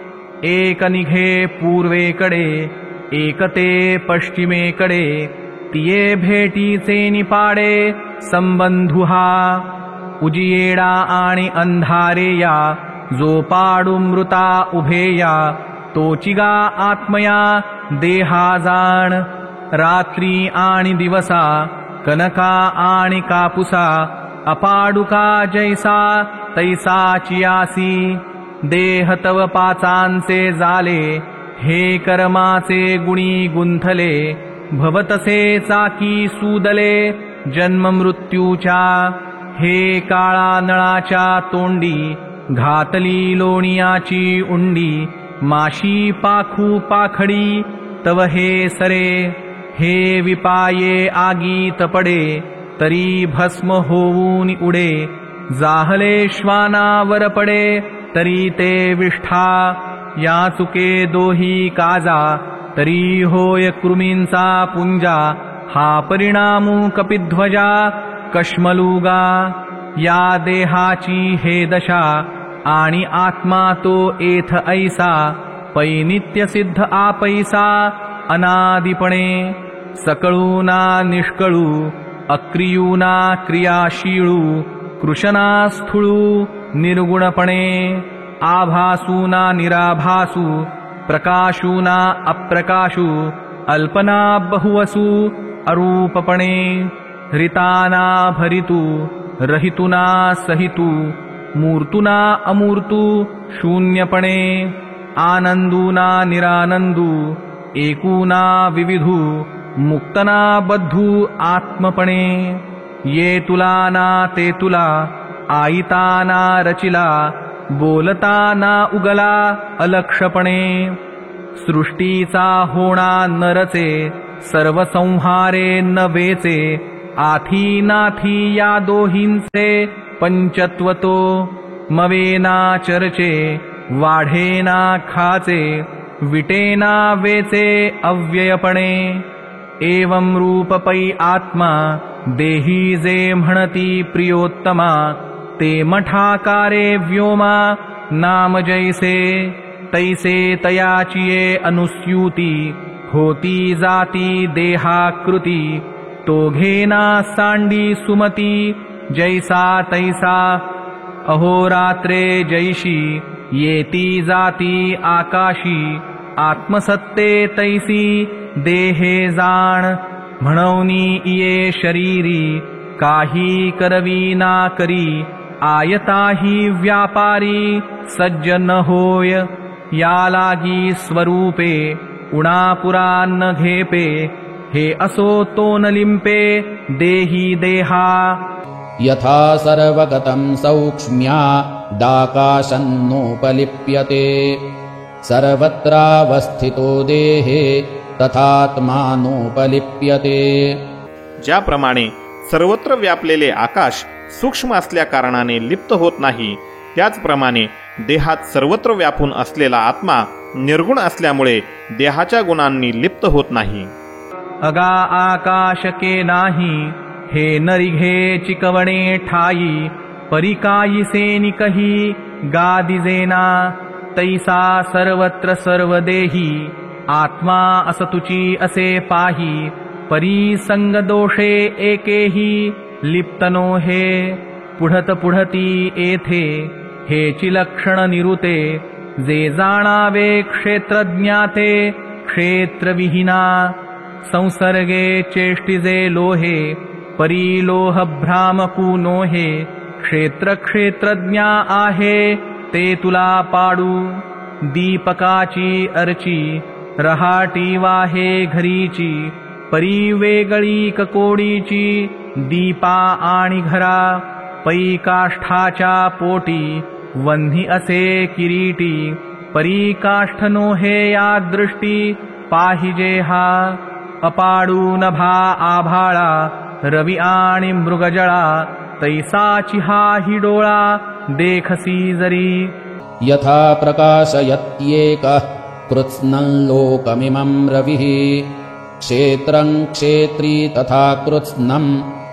एक निघे पूर्वेकडे एक ते पश्चिमेकडे. तिये भेटीचे निपाडे संबंधुहा. उजियेडा आणि अंधारेया. जो पाडू मृता उभेया. तोचिगा आत्मया देहा जाण. रात्री आणि दिवसा कनका आणि कापुसा. अपाडुका जैसा तैसाचियासी. देह तव पाचांचे जाले. हे कर्माचे गुणी गुंथले. भवतसे चाकी सूदले जन्म मृत्यूच्या. हे काळा नळाच्या तोंडी. घातली लोणियाची उंडी. माशी पाखू पाखडी तव हे सरे. हे विपाये आगीत पडे तरी भस्म होऊन उडे. जाहले श्वानावर पडे तरी ते विष्ठा. या चुके दोही काजा तरी होय कृमींचा पुंजा. हा परिणामू कपिध्वजा कश्मलुगा. या देहाची हे दशा आणि आत्मा तो एथ ऐसा. पै नित्य सिद्ध आपैसा अनादिपणे. सकळूना निष्कळू अक्रियूना क्रियाशीळू. कृशना स्थूळू निर्गुणपणे. आभासूना निराभासु प्रकाशूना अप्रकाशु अल्पना बहुवसु अरूपपणे हृताना भरितु रहितुना सहितु मूर्तुना अमूर्तु शून्यपणे आनंदूना निरानंदू एकूना विविधू मुक्तना बद्धू आत्मपणे ये तुला ना ते तुला आईता ना रचिला बोलता ना उगला अलक्षपणे सृष्टीचा होणा नरचे सर्व संहारे न वेचे आथी नाथी या दोहींचे पंचत्वतो मवेना चरचे वाढेना खाचे विटेना वेचे अव्ययपणे एवं रूप पै आत्मा देही जे म्हणती प्रियोत्तमा ते मठाकारे व्योमा नाम जैसे तैसे तयाचिये अनुस्यूती होती जाती देहाकृती तो घेना सांडी सुमती जैसा तैसा अहोरात्रे जैशी येती जाती आकाशी आत्मसत्ते तैसी देहे जाण म्हणवनी इये शरीरी काही करवी ना करी आयताही व्यापारी सज्जन होय या लागी स्वरूपे उणापुरा न घेपे हे असो तो न लिंपे देही देहा यथा सर्वगतं सौक्ष्म्यादाकाशन्नोपलिप्यते सर्वत्रावस्थितो देहे तथात्मानोपलिप्यते. ज्याप्रमाणे सर्वत्र व्यापलेले आकाश सूक्ष्म असल्या कारणाने लिप्त होत नाही, त्याचप्रमाणे देहात सर्वत्र व्यापून असलेला आत्मा निर्गुण असल्यामुळे देहाच्या गुणांनी लिप्त होत नाही. अगा आकाश के नाही हे नरिघे चिकवणे ठाई परिकाई सेनि कही गादिजेना तैसा सर्वत्र सर्वदेही आत्मा असतुची असे पाही परी संग दोषे एकेही लिप्तनो हे पुढत पुढती येथे हेची लक्षण निरुते जे जाणावे क्षेत्रज्ञाते क्षेत्रविहीना संसर्गे चेष्टिजे लोहे परिलोह भ्रामकू नोहे क्षेत्र क्षेत्रज्ञा आहे ते तुला पाडू दीपकाची अर्ची रहाटी वाहे घरीची परिवेगळी ककोडीची दीपा आणि घरा पै काष्ठाच्या पोटी वन्ही असे किरीटी परी काष्ठ नोहे या दृष्टी पाहिजे हा अपाडू नभा आभाळा रवी आणि मृगजळा तैसाची हा हि डोळा देखसी जरी यथा प्रकाशयत्येकः कृत्स्नं लोकमिमं रविः क्षेत्रं क्षेत्री तथा कृत्स्नं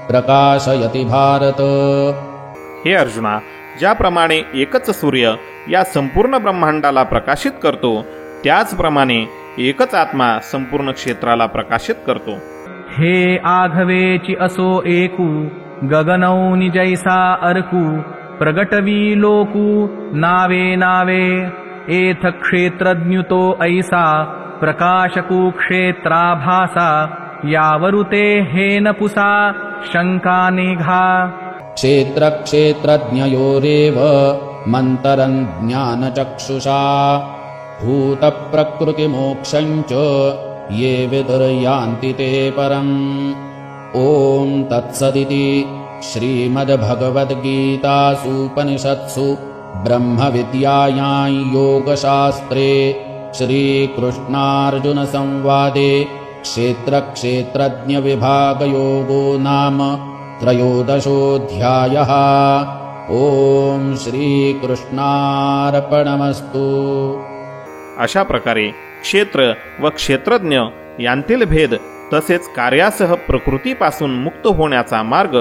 प्रकाशयति भारत. हे अर्जुना, ज्याप्रमाणे एकच सूर्य या संपूर्ण ब्रह्मांडाला प्रकाशित करतो, त्याचप्रमाणे एकच आत्मा संपूर्ण क्षेत्राला प्रकाशित करतो. हे आघवेची असो एकू गगनौनि जैसा अर्कू प्रगटवी लोकू नावे नावे एथ क्षेत्रज्ञुतो ऐसा प्रकाशकू क्षेत्राभासा यावरुते हेन पुसा शंका निघा. क्षेत्र क्षेत्रज्ञयोरेव मंतरं ज्ञानचक्षुषा भूत प्रकृति मोक्षंच ये विदुर्यान्ति ते परम्. ओम तत्सदिति श्रीमद्भगवद्गीतासूपनिषत्सु ब्रह्मविद्यायां योगशास्त्रे श्रीकृष्णार्जुनसंवादे क्षेत्रक्षेत्रज्ञविभागयोगो नाम त्रयोदशोऽध्यायः. ओम श्रीकृष्णार्पणमस्तु. अशा प्रकारे क्षेत्र व क्षेत्रज्ञ यांतील भेद तसेच कार्यासह प्रकृतीपासून मुक्त होण्याचा मार्ग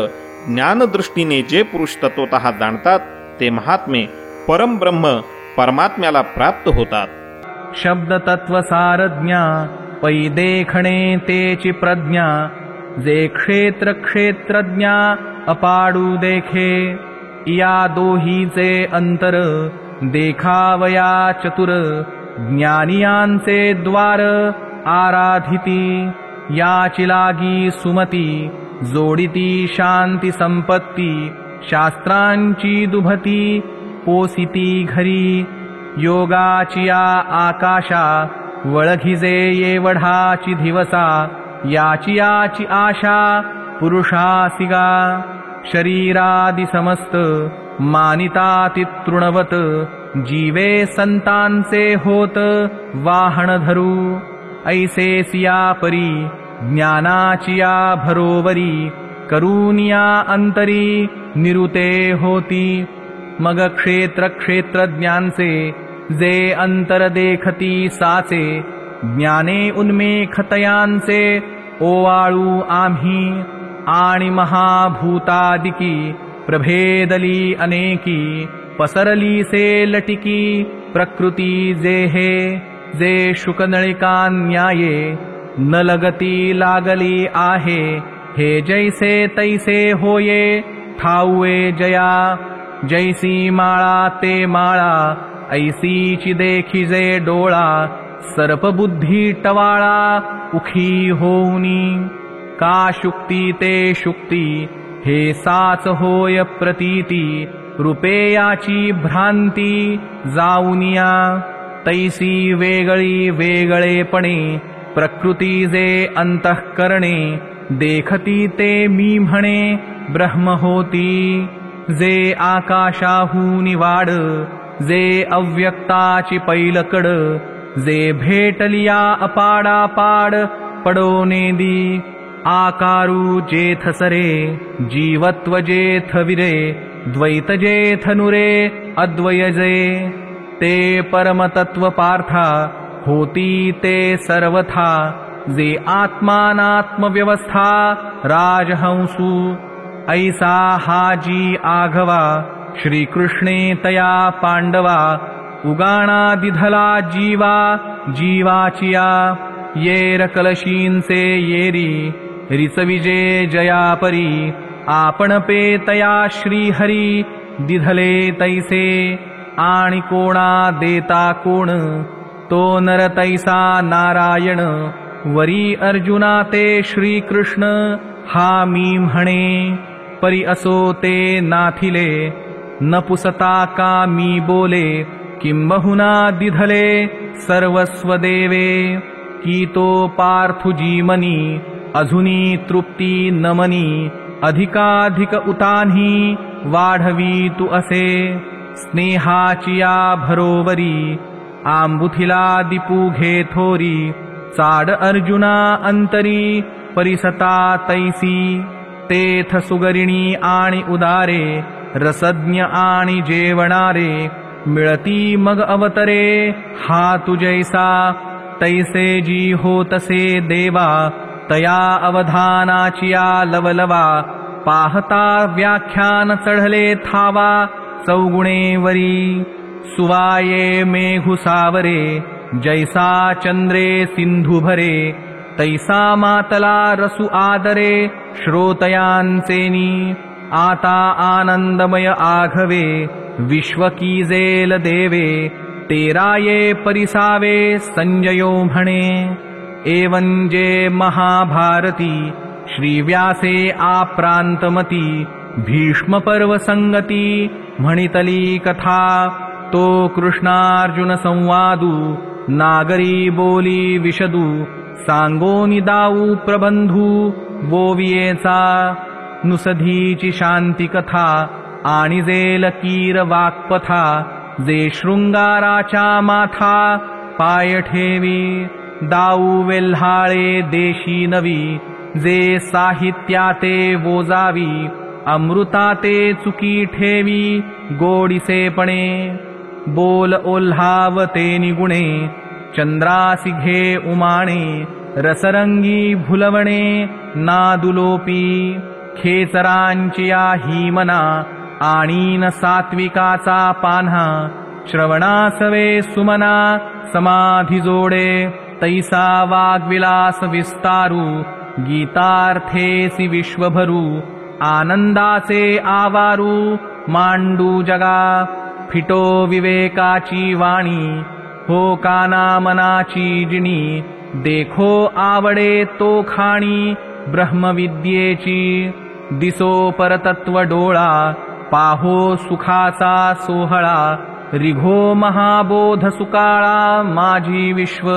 ज्ञानदृष्टीने जे पुरुष तत्वतः जाणतात ते महात्मे परमब्रह्म परमात्म्याला प्राप्त होतात. शब्द तत्व सारज्ञा पै देखणे तेची प्रज्ञा जे क्षेत्र क्षेत्रज्ञा अपाडू देखे या दोहीचे अंतर देखावया चतुर ज्ञानियांचे द्वार आराधिती याची लागी सुमती जोडिती शांती संपत्ती शास्त्रांची दुभती पोसिती घरी योगाची या आकाशा वळघिजे येवढाची दिवसा याची आशा पुरुषासिगा शरीरादि समस्त मानिताति तृणवत जीवे संतांचे होत वाहन धरू ऐसे सिया परी ज्ञानाचिया भरोवरी करूनिया अंतरी निरुते होती मग क्षेत्रज्ञांचे जे अंतर देखती साचे ज्ञाने उन्मेखतयांचे ओवाळू आम्ही आणि महाभूतादिकी प्रभेदली अनेकी पसरली से लटिकी प्रकृती जे हे जे शुकनळिका न्याये न लगती लागली आहे हे जैसे तैसे होये ठाऊए जया जैसी माळा ते माळा ऐसीची देखिजे डोळा सर्पबुद्धी टवाळा उखी होऊनी का शुक्ती ते शुक्ती हे साच होय प्रतीती रुपेयाची भ्रांती जाऊनिया तैसी वेगळी वेगळेपणे प्रकृती जे अंतःकरणे देखती ते मी म्हणे ब्रह्म होती जे आकाशाहूनी वाड जे अव्यक्ताची पैलकड जे भेटलिया अपाडापाड पडोनेदी आकारू जेथ सरे जीवत्व जेथ विरे द्वैत जेथ नुरे अद्वयजे ते परमतत्व पार्था होती ते सर्वथा जे आत्मानात्मव्यवस्था राजहंसू ऐसा हाजी आघवा श्रीकृष्णे तया पांडवा उगाणा दिधला जीवा जीवाचिया येर कलशींचे येरी रिचविजे जयापरी आपण पे तया श्रीहरी दिधले तैसे आणि कोणा देता कोण तो नर तैसा नारायण वरी अर्जुना ते श्रीकृष्ण हा मी म्हणे परी असो ते नाथिले न पुसता का मी बोले किंबहुना दिधले सर्वस्व देवे की तो पार्थुजीमनी अजुनी तृप्ती नमनी अधिकाधिक उतान्ही वाढवी तू असे स्नेहाचिया भरोवरी आंबुथिला दिपू घे थोरी चाड अर्जुना अंतरी परिसता तैसी तेथ सुगरिणी आणि उदारे रसज्ञ आणि जेवणारे मिळती मग अवतरे हा तुजैसा तैसे जी होतसे देवा तया अवधानाचिया लवलवा पाहता व्याख्यान चढले थावा चौगुणेवरी सुवाये मेघुसावरे जैसा चंद्रे सिंधु भरे तैसा मातला रसु आदरे श्रोतयांचेनी आता आनंदमय आघवे विश्वकीजेल देवे तेराये परिसावे संजयो म्हणे एवंजे महाभारती श्रीव्यासे आप्रांतमती भीष्म पर्व संगती म्हणितली कथा तो कृष्णार्जुन संवादू नागरी बोली विशदू सांगोनी दाऊ प्रबंधू बोवियेचा नुसधीची शांती कथा आणि जे लकीर वाक्पथा जे शृंगाराच्या माथा पाय ठेवी दाऊ वेल्हाळे देशी नवी जे साहित्याते वोजावी अमृताते चुकी ठेवी गोडिसेपणे बोल ओल्हावते निगुणे चंद्रासी घे उमाणे रसरंगी भुलवणे नादुलोपी खेचरांचिया हिमना आणि न सात्विकाचा पान्हा श्रवणासवे सुमना समाधी जोडे तैसा वाग्विलास विस्तारू गीतार्थेसी विश्वभरू आनंदाचे आवारू मांडू जगा फिटो विवेकाची वाणी, हो काना मनाची जिणी, देखो आवडे तो खाणी ब्रह्मविद्येची, दिसो परतत्व डोळा, पाहो सुखाचा सोहळा, रिघो महाबोध सुकाळा माझी विश्व,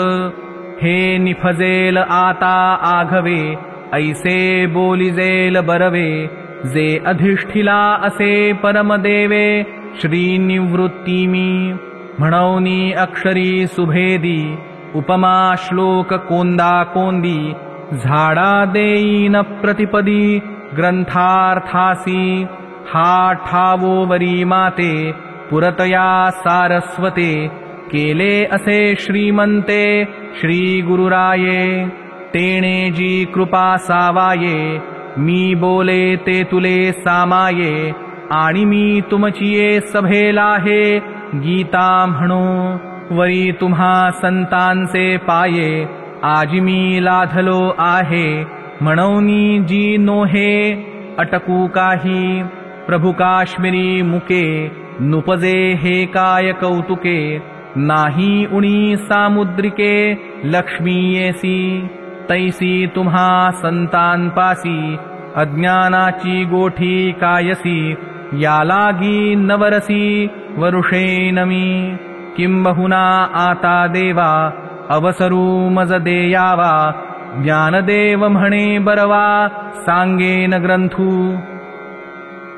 हे निफजेल आता आघवे, ऐसे बोलिजेल बरवे, जे अधिष्ठिला असे परमदेवे, श्रीनिवृत्ती मी, म्हणौनी अक्षरी सुभेदी, उपमा श्लोक कोंदा कोंदी, झाडा देईन प्रतिपदी ग्रंथार्थासी, हा ठावो वरी माते, पुरतया सारस्वते, केले असे श्रीमंते श्री गुरुराये, तेणे जी कृपा सावाये, मी बोले ते तुले सामाये, आणि मी तुमचिये सभेला हे, गीता म्हणो वरी तुम्हा संतांचे पाये, आजी मी लाधलो आहे, म्हणौनी जी नोहे अटकू काही, प्रभु काश्मीरी मुके, नुपजे हे काय कौतुके, नाही उणी सामुद्रिके लक्ष्मी येसी, तैसी तुम्हा संतांपासी, अज्ञानाची गोठी कायसी, या लागी नवरसी वरुषे नमी, किंबहुना आता देवा, अवसरू मज देयावा, ज्ञानदेव म्हणे बरवा, सांगेन ग्रंथू।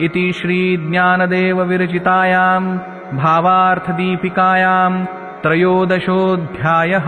इति श्री ज्ञानदेव विरचितायां भावार्थदीपिकायां त्रयोदशोऽध्यायः।